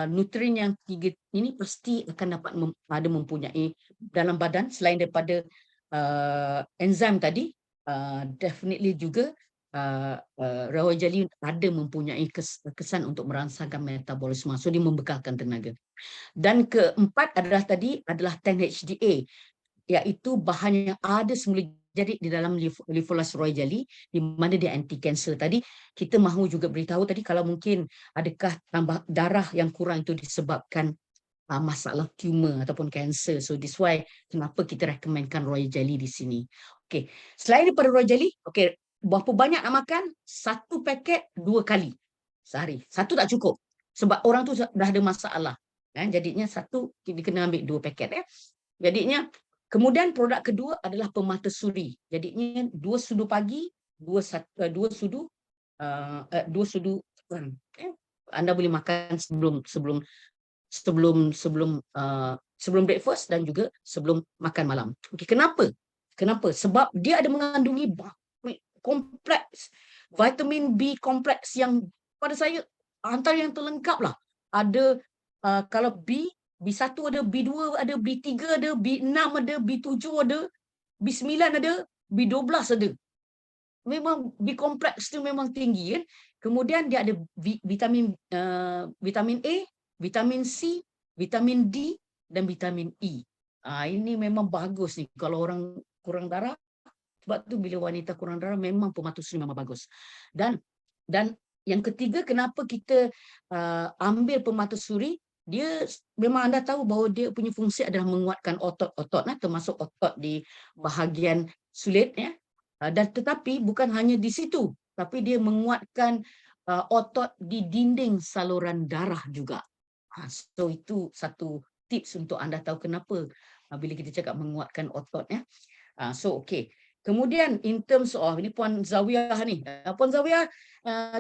nutrien yang tiga ini pasti akan dapat mempunyai dalam badan, selain daripada enzim tadi, definitely juga royal jelly ada mempunyai kesan untuk merangsangkan metabolisme. So dia membekalkan tenaga. Dan keempat adalah 10-HDA, iaitu bahan yang ada semula jadi di dalam lifolase royal jelly, di mana dia anti kanser. Tadi kita mahu juga beritahu tadi, kalau mungkin adakah tambah darah yang kurang itu disebabkan masalah tumor ataupun kanser. So this why kenapa kita rekomenkan royal jelly di sini. Okey, selain daripada royal jelly, okey, berapa banyak nak makan? 1 paket 2 kali. sehari. Satu tak cukup. Sebab orang tu dah ada masalah. Kan? Jadinya satu, dia kena ambil 2 paket. Jadinya, kemudian produk kedua adalah pemata suri. Jadinya 2 sudu pagi, 2 sudu, 2 sudu. Anda boleh makan sebelum breakfast dan juga sebelum makan malam. Okey, kenapa? Kenapa? Sebab dia ada mengandungi kompleks vitamin B kompleks yang pada saya antara yang terlengkap lah. Ada kalau B1 ada, B2 ada, B3 ada, B6 ada, B7 ada, B9 ada, B12 ada. Memang B kompleks tu memang tinggi kan. Kemudian dia ada vitamin A, vitamin C, vitamin D dan vitamin E. Ini memang bagus ni kalau orang kurang darah. Sebab tu bila wanita kurang darah memang pemata suri memang bagus. Dan yang ketiga, kenapa kita ambil pemata suri, dia memang anda tahu bahawa dia punya fungsi adalah menguatkan otot-otot, termasuk otot di bahagian sulit ya. Dan tetapi bukan hanya di situ, tapi dia menguatkan otot di dinding saluran darah juga. So itu satu tips untuk anda tahu kenapa bila kita cakap menguatkan otot ya. So okey. Kemudian in terms of ini Puan Zawiah ni. Puan Zawiah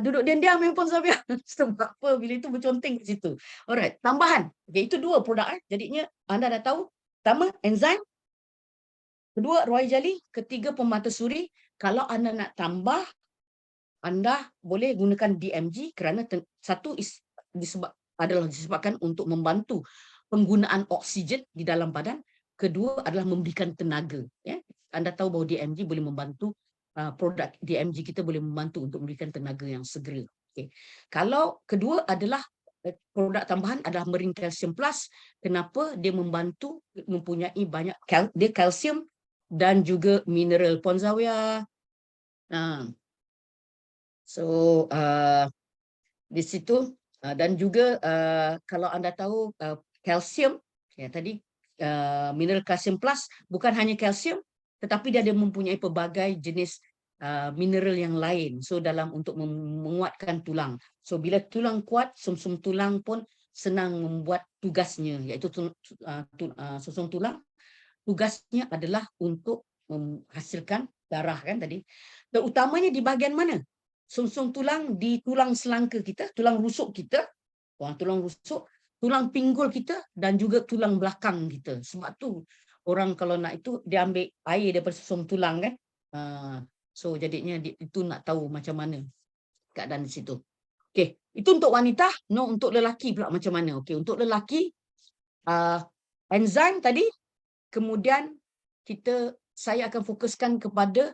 duduk diam-diam Puan Zawiah. Sebab apa bila itu berconteng kat situ. Alright, tambahan. Okey, itu 2 produk Jadinya anda dah tahu, pertama enzim, kedua royal jelly, ketiga pemata suri. Kalau anda nak tambah, anda boleh gunakan DMG kerana satu adalah disebabkan untuk membantu penggunaan oksigen di dalam badan. Kedua adalah memberikan tenaga. Ya. Anda tahu bahawa DMG boleh membantu, produk DMG kita boleh membantu untuk memberikan tenaga yang segera. Okay. Kalau kedua adalah produk tambahan adalah Marine Calcium Plus. Kenapa? Dia membantu mempunyai banyak dia kalsium dan juga mineral. Puan Zawiah. Di situ dan juga kalau anda tahu kalsium ya tadi mineral calcium plus bukan hanya kalsium tetapi dia ada mempunyai pelbagai jenis mineral yang lain dalam untuk menguatkan tulang. Bila tulang kuat, sumsum tulang pun senang membuat tugasnya, iaitu sumsum tulang tugasnya adalah untuk menghasilkan darah kan tadi. Terutamanya di bahagian mana? Sumsum tulang di tulang selangka kita, tulang rusuk kita, tulang pinggul kita dan juga tulang belakang kita. Sebab tu orang kalau nak itu dia ambil air daripada sumsum tulang kan. Jadinya itu nak tahu macam mana keadaan di situ. Okey, itu untuk wanita. No, untuk lelaki pula macam mana? Okey, untuk lelaki enzim tadi, kemudian saya akan fokuskan kepada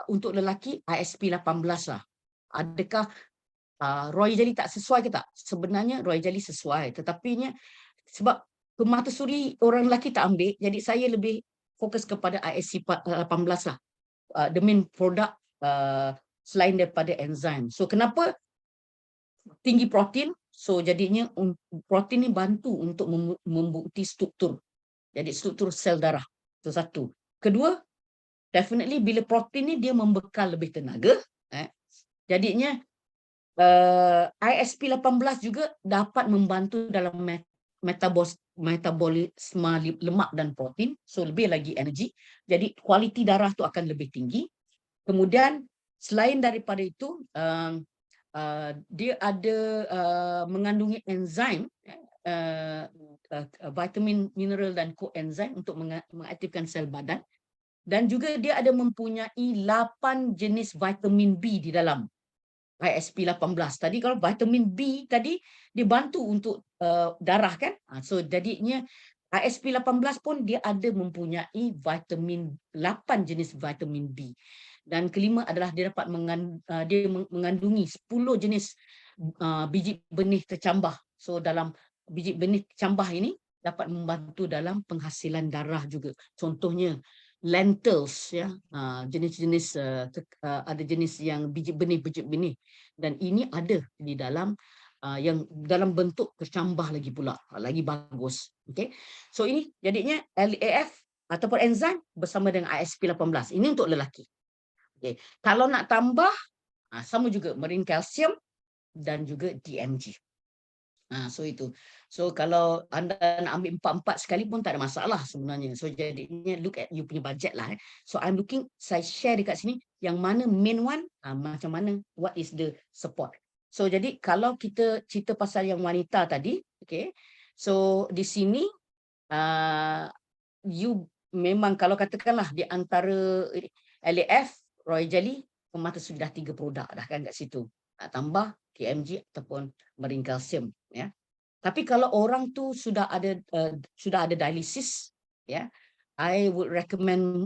untuk lelaki ISP 18 lah. Adakah royal jelly tak sesuai ke tak? Sebenarnya royal jelly sesuai, tetapi sebab pemata suri orang lelaki tak ambil, jadi saya lebih fokus kepada ISP 18 lah. The main product selain daripada enzim. Kenapa tinggi protein? Jadinya protein ni bantu untuk membukti struktur. Jadi struktur sel darah. Itu satu. Kedua, definitely bila protein ni dia membekal lebih tenaga. Jadinya ISP 18 juga dapat membantu dalam metabolisme lemak dan protein. Lebih lagi energi. Jadi kualiti darah tu akan lebih tinggi. Kemudian selain daripada itu, dia ada mengandungi enzim, vitamin, mineral dan koenzim untuk mengaktifkan sel badan. Dan juga dia ada mempunyai 8 jenis vitamin B di dalam ISP 18. Tadi kalau vitamin B tadi dia bantu untuk darah kan. Jadinya ISP 18 pun dia ada mempunyai 8 jenis vitamin B. Dan kelima adalah dia dapat mengandungi 10 jenis biji benih tercambah. Dalam biji benih tercambah ini dapat membantu dalam penghasilan darah juga. Contohnya lentils ya, jenis-jenis ada jenis yang biji benih dan ini ada di dalam yang dalam bentuk tercambah lagi pula, lagi bagus. Okey. Ini jadinya LAF ataupun enzim bersama dengan ISP 18. Ini untuk lelaki. Okay. Kalau nak tambah sama juga marine calcium dan juga DMG. So itu. So kalau anda nak ambil empat-empat sekali pun tak ada masalah sebenarnya. So jadinya look at you punya budget lah. So I'm looking, saya share dekat sini yang mana main one, macam mana, what is the support. So jadi kalau kita cerita pasal yang wanita tadi, okay. So di sini you memang kalau katakanlah di antara LAF, Royal Jelly, mata sudah 3 produk dah kan kat situ. Tambah KMG ataupun Marine Calcium, ya. Tapi kalau orang tu sudah ada dialisis, ya, I would recommend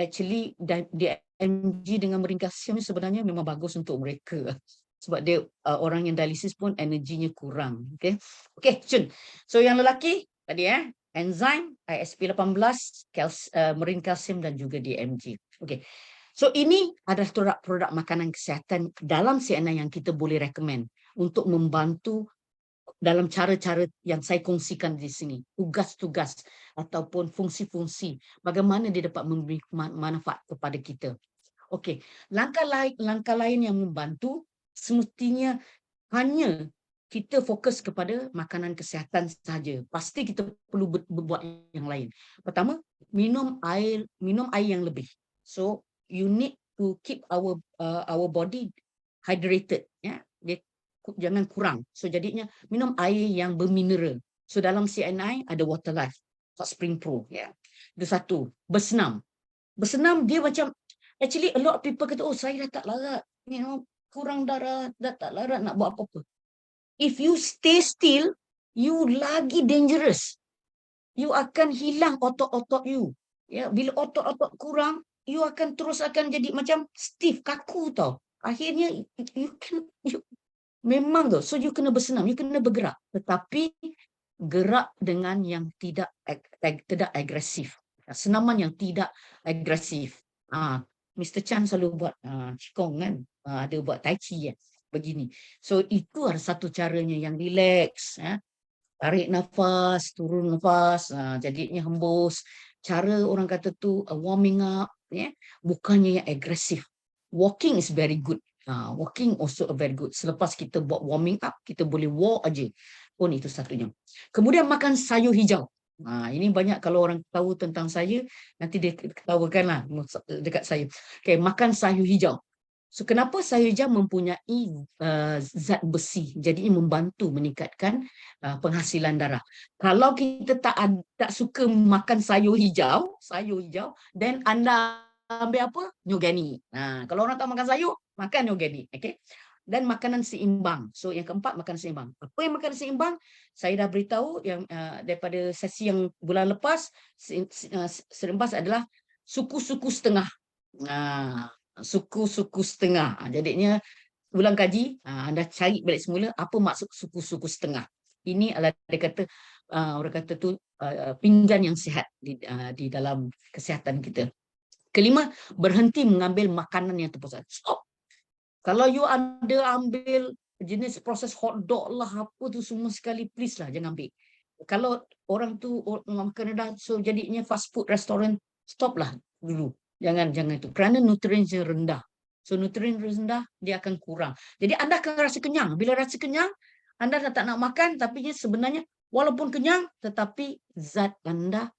actually DMG dengan Marine Calcium ni sebenarnya memang bagus untuk mereka. Sebab dia orang yang dialisis pun energinya kurang. Okay, Chun. So yang lelaki tadi enzyme, ISP18, Marine Calcium dan juga DMG. Okay. So ini adalah produk makanan kesihatan dalam CNI yang kita boleh recommend untuk membantu dalam cara-cara yang saya kongsikan di sini, tugas-tugas ataupun fungsi-fungsi, bagaimana dia dapat memberi manfaat kepada kita. Okey, langkah lain yang membantu semestinya hanya kita fokus kepada makanan kesihatan saja. Pasti kita perlu berbuat yang lain. Pertama, minum air yang lebih. So you need to keep our body hydrated, ya. Dia jangan kurang. So jadinya minum air yang bermineral. So dalam CNI ada Water Life, Hot Spring Pro, ya. Itu satu. Bersenam dia macam, actually a lot of people kata, oh saya dah tak larat, kurang darah, dah tak larat nak buat apa-apa. If you stay still, you lagi dangerous. You akan hilang otot-otot you. Ya, bila otot-otot kurang, you akan jadi macam stiff, kaku tau. Akhirnya memang tu. So you kena bersenam, you kena bergerak, tetapi gerak dengan yang tidak agresif. Senaman yang tidak agresif. Mr. Chan selalu buat qigong kan, ada buat tai chi ya, begini. So itu ada satu caranya yang relax, tarik nafas, turun nafas, jadinya hembus. Cara orang kata tu warming up, ya, bukannya yang agresif. Walking is very good. Walking also very good. Selepas kita buat warming up, kita boleh walk aja. Pun itu satunya. Kemudian makan sayur hijau. Ini banyak kalau orang tahu tentang saya, nanti dia ketawakanlah dekat saya. Okay, makan sayur hijau. So kenapa sayur hijau mempunyai zat besi, jadi membantu meningkatkan penghasilan darah. Kalau kita tak suka makan sayur hijau, dan anda ambil apa? Organik. Kalau orang tak makan sayur, makan organik. Okay? Dan makanan seimbang. So yang keempat, makan seimbang. Apa yang makan seimbang? Saya dah beritahu yang daripada sesi yang bulan lepas, serempas adalah suku-suku setengah. Suku-suku setengah. Jadinya ulang kaji, anda cari balik semula apa maksud suku-suku setengah. Ini adalah dia kata orang kata tu pinggan yang sihat di dalam kesihatan kita. Kelima, berhenti mengambil makanan yang terpusat. Stop. Kalau you ada ambil jenis proses hot dog lah, apa tu semua sekali, please lah, jangan ambil. Kalau orang tu makan dah, so jadinya fast food restoran, stop lah dulu. Jangan itu. Kerana nutriennya rendah. So nutrien rendah, dia akan kurang. Jadi anda akan rasa kenyang. Bila rasa kenyang, anda dah tak nak makan, tapi sebenarnya walaupun kenyang, tetapi zat anda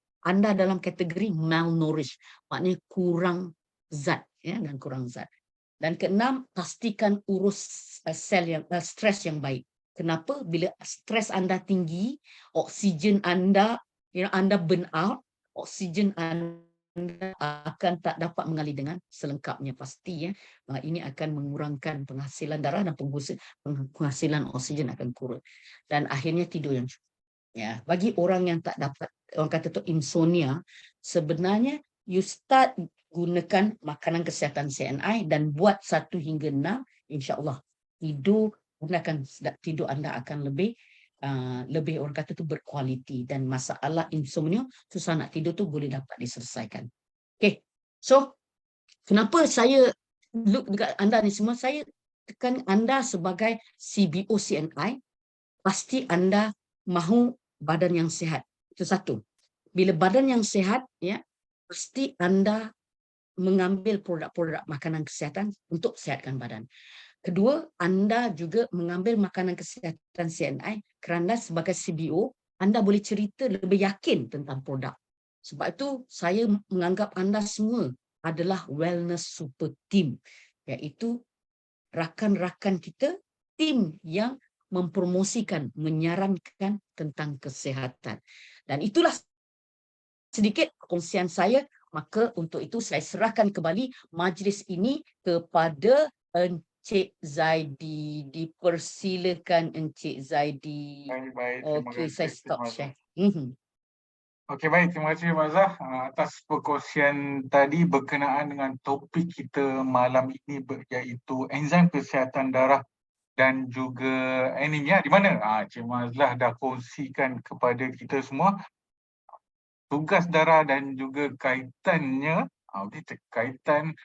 dalam kategori malnourished. Maknanya kurang zat, ya, dan kurang zat. Dan keenam, pastikan urus stres yang baik. Kenapa? Bila stres anda tinggi, oksigen anda, anda burn out, oksigen anda akan tak dapat mengalir dengan selengkapnya pasti, ya. Ini akan mengurangkan penghasilan darah dan penghasilan oksigen akan kurang. Dan akhirnya tidur yang cukup. Ya, bagi orang yang tak dapat, orang kata tu insomnia, sebenarnya you start gunakan makanan kesihatan CNI dan buat 1 hingga 6, insya-Allah tidur anda akan lebih orang kata tu berkualiti, dan masalah insomnia, susah nak tidur tu boleh dapat diselesaikan. Okay, so kenapa saya look dekat anda ni semua, saya tekan anda sebagai CBO CNI, pasti anda mahu badan yang sihat. Itu satu. Bila badan yang sihat, ya, pasti anda mengambil produk-produk makanan kesihatan untuk sihatkan badan. Kedua, anda juga mengambil makanan kesihatan CNI kerana sebagai CBO, anda boleh cerita lebih yakin tentang produk. Sebab itu, saya menganggap anda semua adalah wellness super team, iaitu rakan-rakan kita, tim yang mempromosikan, menyarankan tentang kesihatan. Dan itulah sedikit perkongsian saya, maka untuk itu saya serahkan kembali majlis ini kepada Encik Zaidi. Dipersilakan Encik Zaidi. Baik, terima Okey, saya kasih. stop Terima kasih. share. Okey, baik. Terima kasih Mazah atas perkongsian tadi berkenaan dengan topik kita malam ini iaitu enzim kesihatan darah dan juga anemia, di mana Cik Mazlah dah kongsikan kepada kita semua tugas darah dan juga kaitannya, kaitan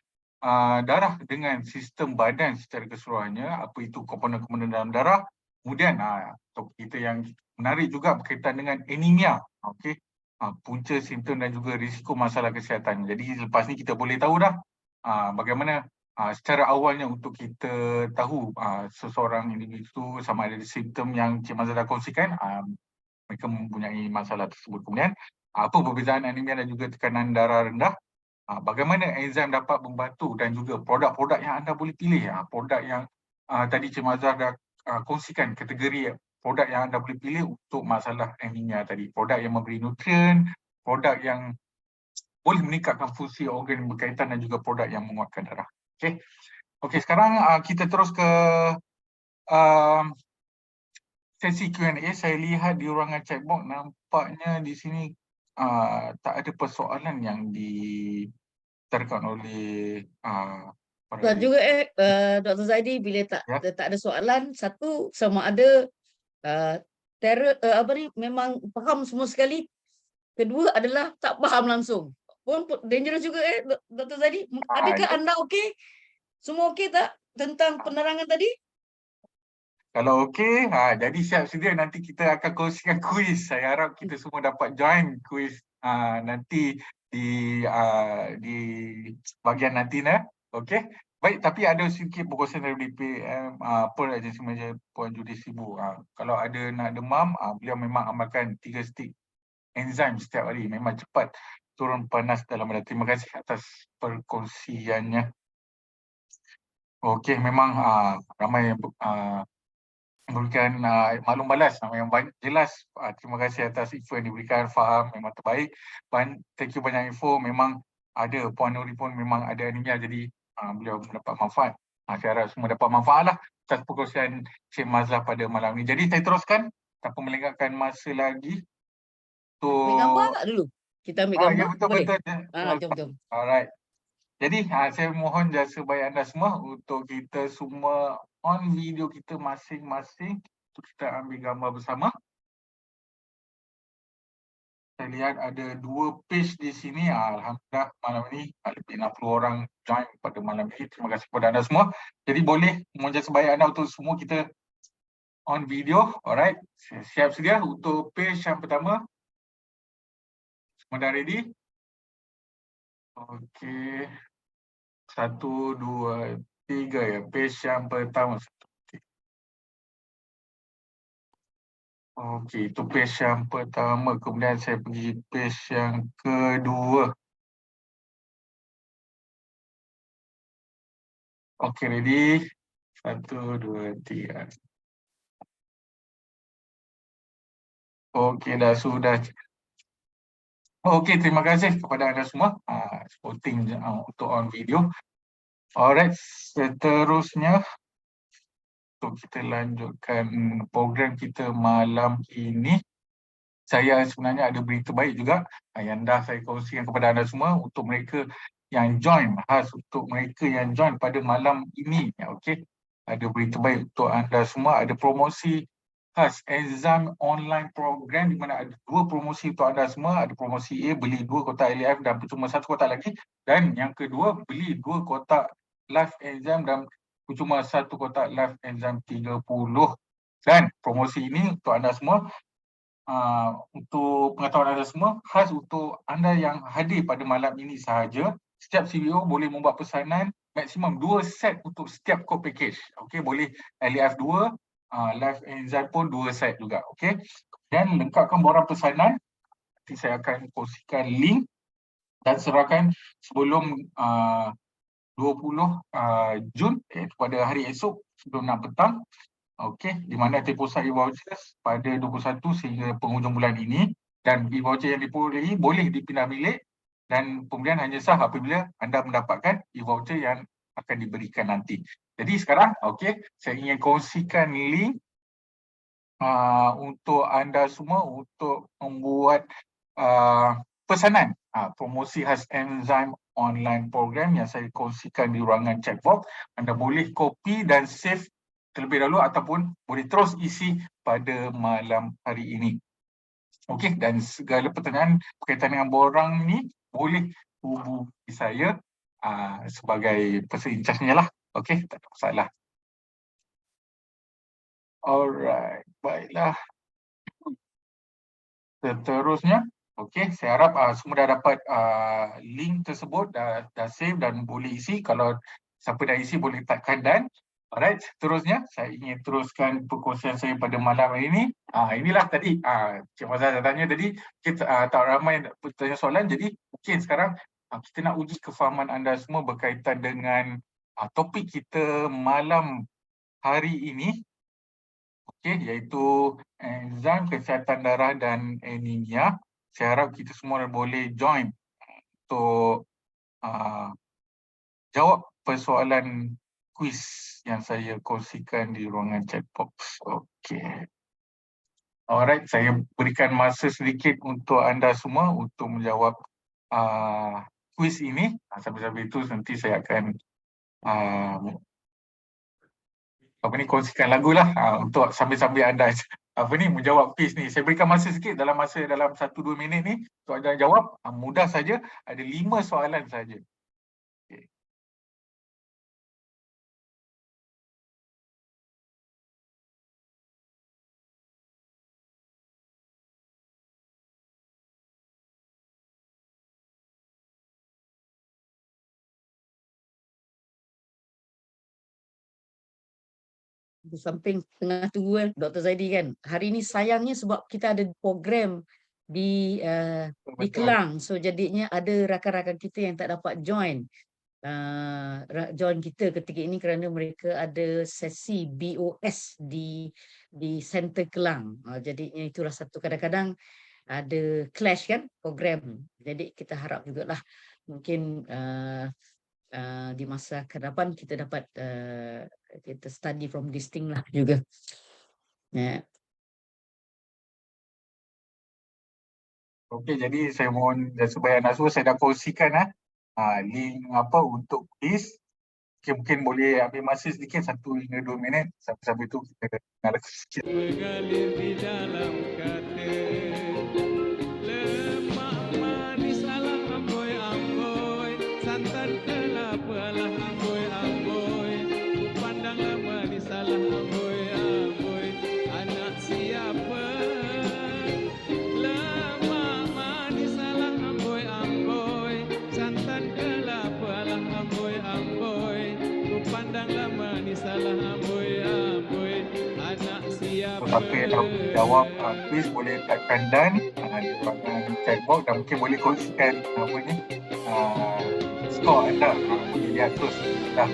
darah dengan sistem badan secara keseluruhannya, apa itu komponen-komponen dalam darah. Kemudian topik kita yang menarik juga berkaitan dengan anemia, okey. Punca, simptom dan juga risiko masalah kesihatan. Jadi lepas ni kita boleh tahu dah bagaimana secara awalnya untuk kita tahu seseorang individu sama ada simptom yang Cik Mazal dah kongsikan, mereka mempunyai masalah tersebut. Kemudian apa perbezaan anemia dan juga tekanan darah rendah, bagaimana enzim dapat membantu dan juga produk-produk yang anda boleh pilih, produk yang tadi Cik Mazhar dah kongsikan kategori produk yang anda boleh pilih untuk masalah anemia tadi, produk yang memberi nutrien, produk yang boleh meningkatkan fungsi organ berkaitan dan juga produk yang menguatkan darah. Okey, sekarang kita terus ke sesi Q&A. Saya lihat di ruangan chatbox nampaknya di sini tak ada persoalan yang diterkan oleh Dan juga Dr. Zaidi, bila tak ada soalan, satu sama ada memang faham semua sekali. Kedua adalah tak faham langsung. Pun dangerous juga Dr. Zaidi. Adakah anda okey? Semua okey tak tentang penerangan tadi? Kalau okey, jadi siap sedia nanti kita akan kongsikan kuis. Saya harap kita semua dapat join kuis nanti di bahagian nanti. Okey. Baik, tapi ada sedikit perkongsian dari DPM per Agensi Manager Puan Judi Sibu. Kalau ada nak demam, beliau memang amalkan 3 stick enzim setiap hari. Memang cepat turun panas dalam badan. Terima kasih atas perkongsiannya. Okey, memang ramai yang memberikan maklum balas yang banyak jelas. Terima kasih atas info yang diberikan, faham, memang terbaik. Thank you banyak info. Memang ada Puan Nuri pun memang ada anemia, jadi beliau mendapat manfaat. Saya harap semua dapat manfaat lah atas perkongsian Cik Mazlah pada malam ini. Jadi saya teruskan tanpa melengahkan masa lagi. Ambil gambar tak dulu? Kita ambil gambar, Ya, boleh? betul. Jom. Alright. Jadi saya mohon jasa baik anda semua untuk kita semua on video kita masing-masing untuk kita ambil gambar bersama. Saya lihat ada 2 page di sini. Alhamdulillah malam ini lebih 60 orang join pada malam ini. Terima kasih kepada anda semua. Jadi boleh mohon jasa baik anda untuk semua kita on video. Alright. Siap sedia untuk page yang pertama. Semua dah ready? Okey. 1, 2, 3 ya. Page yang pertama. Okey, itu page yang pertama. Kemudian saya pergi page yang kedua. Okey, ready? 1, 2, 3. Okey, dah sudah. Okey, terima kasih kepada anda semua supporting untuk on video. Alright, seterusnya untuk kita lanjutkan program kita malam ini. Saya sebenarnya ada berita baik juga yang dah saya kongsikan kepada anda semua untuk mereka yang join, khas untuk mereka yang join pada malam ini. Okey, ada berita baik untuk anda semua, ada promosi khas enzim online program di mana ada 2 promosi untuk anda semua. Ada promosi A, beli 2 kotak LF dan percuma 1 kotak lagi, dan yang kedua beli 2 kotak live enzim dan percuma 1 kotak live enzim 30. Dan promosi ini untuk anda semua, untuk pengetahuan anda semua, khas untuk anda yang hadir pada malam ini sahaja. Setiap CBO boleh membuat pesanan maksimum 2 set untuk setiap core package. Okey, boleh LAF 2, Live Enzyme pun 2 set juga. Okey. Dan lengkapkan borang pesanan. Nanti saya akan kongsikan link dan serahkan sebelum 20 Jun, iaitu pada hari esok sebelum 6 petang. Okey, di mana tempoh saya e-vouchers pada 21 sehingga penghujung bulan ini, dan e-voucher yang diperolehi boleh dipindah bilik dan pembelian hanya sah apabila anda mendapatkan e-voucher yang akan diberikan nanti. Jadi sekarang, okey, saya ingin kongsikan link untuk anda semua untuk membuat pesanan promosi khas Enzyme online program yang saya kongsikan di ruangan chat box. Anda boleh copy dan save terlebih dahulu ataupun boleh terus isi pada malam hari ini. Okey, dan segala pertanyaan berkaitan dengan borang ni boleh hubungi saya sebagai person in charge-nya lah. Okey, tak ada masalah. Alright, baiklah. Seterusnya, okey, saya harap semua dah dapat link tersebut, dah save dan boleh isi. Kalau siapa dah isi boleh tekan dan. Alright, seterusnya saya ingin teruskan perkongsian saya pada malam hari ini. Inilah tadi Cik Mazhar dah tanya tadi, kita tak ramai yang bertanya soalan, jadi mungkin sekarang kita nak uji kefahaman anda semua berkaitan dengan topik kita malam hari ini. Okey, iaitu enzim kesihatan darah dan anemia. Saya harap kita semua boleh join untuk jawab persoalan kuis yang saya kongsikan di ruangan chat box. Okey. Alright, saya berikan masa sedikit untuk anda semua untuk menjawab kuis ini. Sambil-sambil itu nanti saya akan kongsikan lagu lah untuk sambil-sambil anda menjawab kuis ni. Saya berikan masa sikit dalam 1-2 minit ni untuk anda jawab. Mudah saja, ada 5 soalan saja. Okay. Di samping tengah tunggu Dr. Zaidi kan. Hari ini sayangnya sebab kita ada program di Kelang. So jadinya ada rakan-rakan kita yang tak dapat join kita ketika ini kerana mereka ada sesi BOS di Center Kelang. Jadinya itulah satu, kadang-kadang ada clash kan program. Jadi kita harap jugalah mungkin di masa ke depan kita dapat kita study from this thing lah juga. Okey, jadi saya mohon supaya anda semua, saya dah kongsikan link untuk kuis. Okay, mungkin boleh ambil masa sedikit 1 hingga 2 minit. Sampai itu kita dengar sikit. Mengalir di dalam kata lemak manis alah amboi amboi, santan kelapa alah amboi amboi, pandanglah manis alah amboi amboi, anak siapa? Lemak manis alah amboi amboi, santan kelapa alah amboi amboi, pandanglah manis alah amboi amboi, anak siapa? Siapa yang dah jawab kuis boleh tekan dan di ruangan chat box, dan mungkin boleh kongsikan skor anda. Boleh lihat terus dah.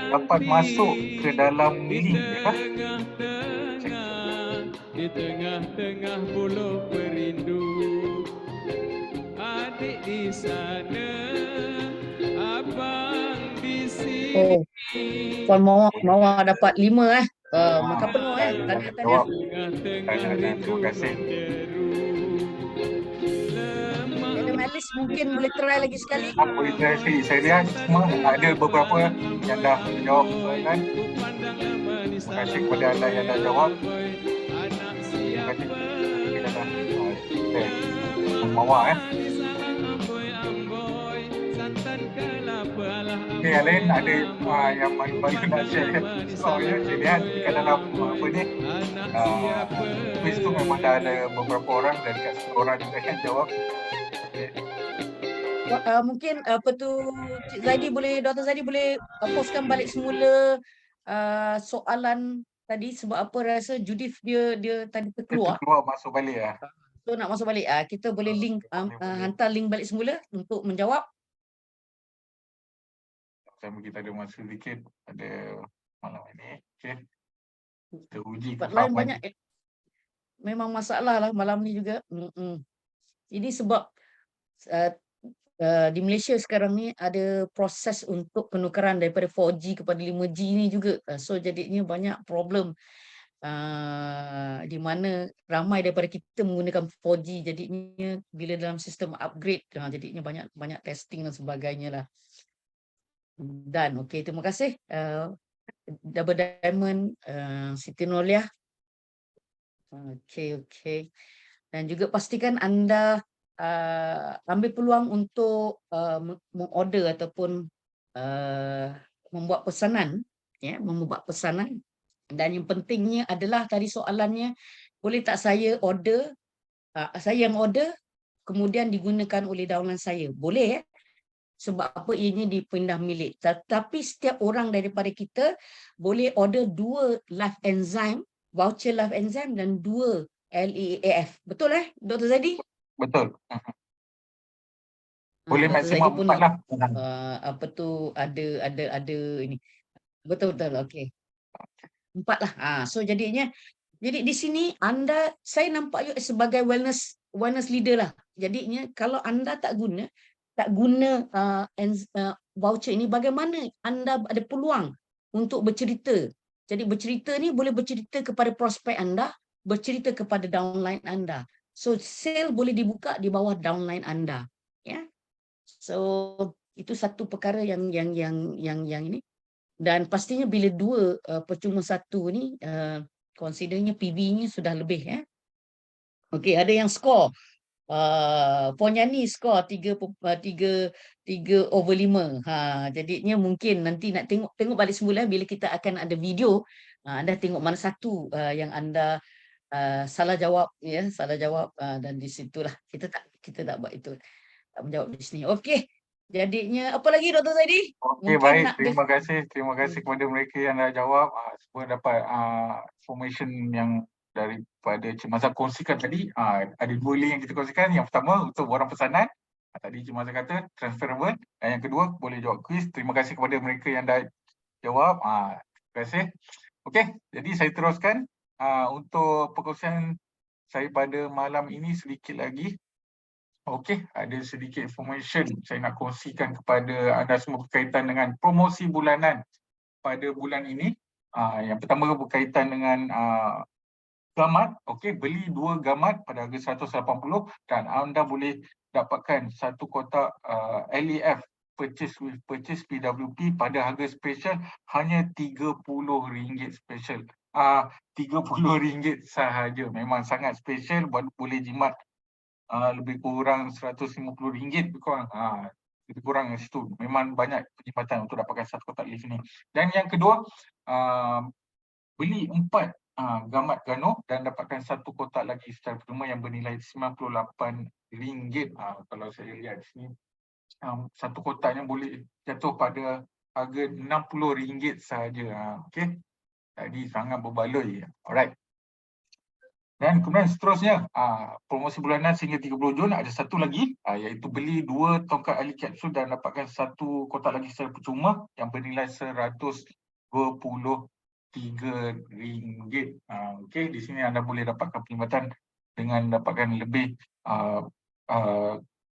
Dapat masuk ke dalam link ya. Di tengah-tengah pulau perindu, adik di sana, abang di sini. Puan Mawar dapat 5 maka penuh tanya-tanya. Terima kasih. Malis mungkin boleh try lagi sekali. Boleh try sekali. Saya lihat semua ada beberapa yang dah menjawab soalan. Terima kasih kepada anda yang dah jawab. Terima kasih kepada anda. Mawar apalah Okay, yang lain ada amboi, yang baru nak share mama ni skor ya. salah Saya lihat amboi, dekat dalam apa ni, anak uh, siapa? quiz tu memang dah ada beberapa orang, dah dekat 10 orang juga yang jawab. Okay. Mungkin apa tu Cik Zaidi boleh, Dr. Zaidi boleh postkan balik semula soalan tadi, sebab apa rasa Judith dia tadi Dia terkeluar. terkeluar masuk balik ya. So nak masuk balik, kita boleh link boleh. hantar link balik semula untuk menjawab. Sama kita ada masa sedikit pada malam ini. Okay. Kita uji Tempat lain kefahaman. banyak memang masalah lah malam ni juga. Ini sebab di Malaysia sekarang ni ada proses untuk penukaran daripada 4G kepada 5G ni juga. So jadinya banyak problem di mana ramai daripada kita menggunakan 4G, jadinya bila dalam sistem upgrade jadinya banyak testing dan sebagainya lah. Dan okey, terima kasih Double Diamond, Siti Nurliah. Okey. Dan juga pastikan anda ambil peluang untuk mengorder ataupun membuat pesanan, membuat pesanan. Dan yang pentingnya adalah tadi soalannya, boleh tak saya order, saya yang order kemudian digunakan oleh downline saya? Boleh sebab apa, ianya dipindah milik. Tetapi setiap orang daripada kita boleh order 2 live enzyme, voucher live enzyme dan 2 LEAF. Betul Dr. Zaidi? Betul. Boleh Dr. maksimum Zaidi pun 4 lah. apa tu ada ini. Betul. Okey. 4 lah. So jadinya, jadi di sini saya nampak you sebagai wellness leader lah. Jadinya kalau anda tak guna voucher ini, bagaimana anda ada peluang untuk bercerita. Jadi bercerita ni boleh bercerita kepada prospek anda, bercerita kepada downline anda. So sale boleh dibuka di bawah downline anda, ya. So itu satu perkara yang ini. Dan pastinya bila 2 percuma 1 ni, considernya PV-nya sudah lebih. Okey, ada yang skor Ponyani skor 3/5. Jadinya mungkin nanti nak tengok balik semula bila kita akan ada video. Anda tengok mana satu yang anda salah jawab, dan di situlah kita tak buat itu, tak menjawab di sini. Okey. Jadinya apa lagi Dr. Zaidi? Okey, baik. Terima kasih kepada mereka yang dah jawab. Semua dapat information yang daripada Cik Mazhar kongsikan tadi. Ada 2 link yang kita kongsikan. Yang pertama untuk orang pesanan, tadi Cik Mazhar kata transferable, dan yang kedua boleh jawab quiz. Terima kasih kepada mereka yang dah jawab. Terima kasih. Okey, jadi saya teruskan untuk perkongsian saya pada malam ini sedikit lagi. Okey, ada sedikit information saya nak kongsikan kepada anda semua berkaitan dengan promosi bulanan pada bulan ini. Yang pertama berkaitan dengan gamat. Okey, beli 2 gamat pada harga 180 dan anda boleh dapatkan 1 kotak LEF purchase with purchase PWP pada harga special hanya RM30 special. RM30 sahaja. Memang sangat special, boleh jimat lebih kurang RM150 lebih kurang. Lebih kurang di situ. Memang banyak perkhidmatan untuk dapatkan 1 kotak lift ini. Dan yang kedua, beli 4 gamat gano dan dapatkan 1 kotak lagi secara percuma yang bernilai RM98. Kalau saya lihat di sini, 1 kotaknya boleh jatuh pada harga RM60 sahaja. Okey. Jadi sangat berbaloi. Alright. Dan kemudian seterusnya, promosi bulanan sehingga 30 Jun ada satu lagi, iaitu beli 2 tongkat ahli kapsul dan dapatkan 1 kotak lagi secara percuma yang bernilai RM123. Okey, di sini anda boleh dapatkan perkhidmatan dengan dapatkan lebih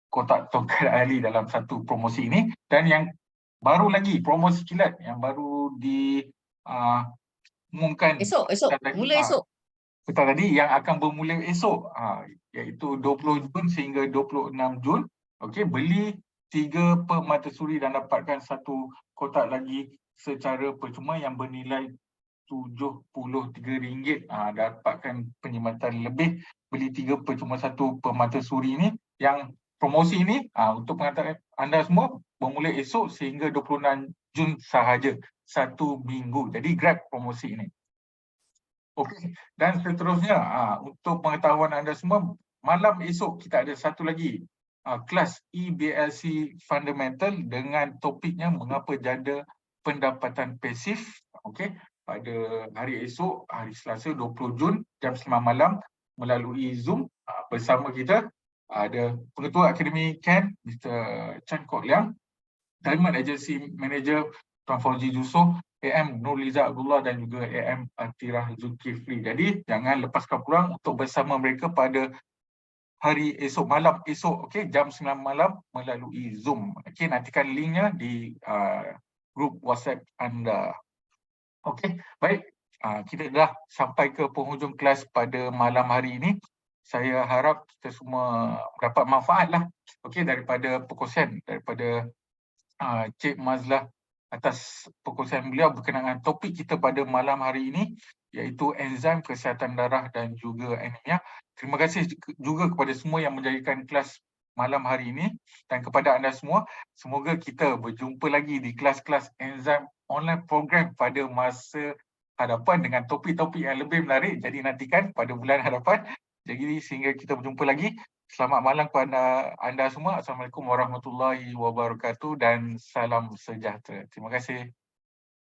kotak tongkat ahli dalam satu promosi ini. Dan yang baru lagi, promosi kilat yang baru diumumkan esok, mula esok. Betul tadi, yang akan bermula esok, iaitu 20 Jun sehingga 26 Jun. Okey, beli 3 permatasuri dan dapatkan 1 kotak lagi secara percuma yang bernilai RM73. Dapatkan perkhidmatan lebih, beli 3 percuma 1 permatasuri ini. Yang promosi ini, untuk pengetahuan anda semua, bermula esok sehingga 26 Jun sahaja, 1 minggu. Jadi grab promosi ini. Okey, dan seterusnya untuk pengetahuan anda semua, malam esok kita ada satu lagi kelas EBLC Fundamental dengan topiknya mengapa janda pendapatan pasif. Okey, pada hari esok, hari Selasa 20 Jun jam 9 malam melalui Zoom bersama kita ada Pengetua Akademi Ken, Mr. Chan Kok Liang, Diamond Agency Manager Tuan Fauzi Yusof, AM Nurliza Abdullah dan juga AM Atirah Zulkifli. Jadi jangan lepaskan peluang untuk bersama mereka pada hari esok, malam esok, okey, jam 9 malam melalui Zoom. Okey, nantikan linknya di grup WhatsApp anda. Okey, baik. Kita dah sampai ke penghujung kelas pada malam hari ini. Saya harap kita semua dapat manfaat lah, okey, daripada perkongsian daripada Cik Mazlah atas perkongsian beliau berkenaan topik kita pada malam hari ini, iaitu enzim kesihatan darah dan juga anemia. Terima kasih juga kepada semua yang menjadikan kelas malam hari ini, dan kepada anda semua, semoga kita berjumpa lagi di kelas-kelas enzim online program pada masa hadapan dengan topik-topik yang lebih menarik. Jadi nantikan pada bulan hadapan. Jadi sehingga kita berjumpa lagi. Selamat malam kepada anda semua. Assalamualaikum warahmatullahi wabarakatuh dan salam sejahtera. Terima kasih.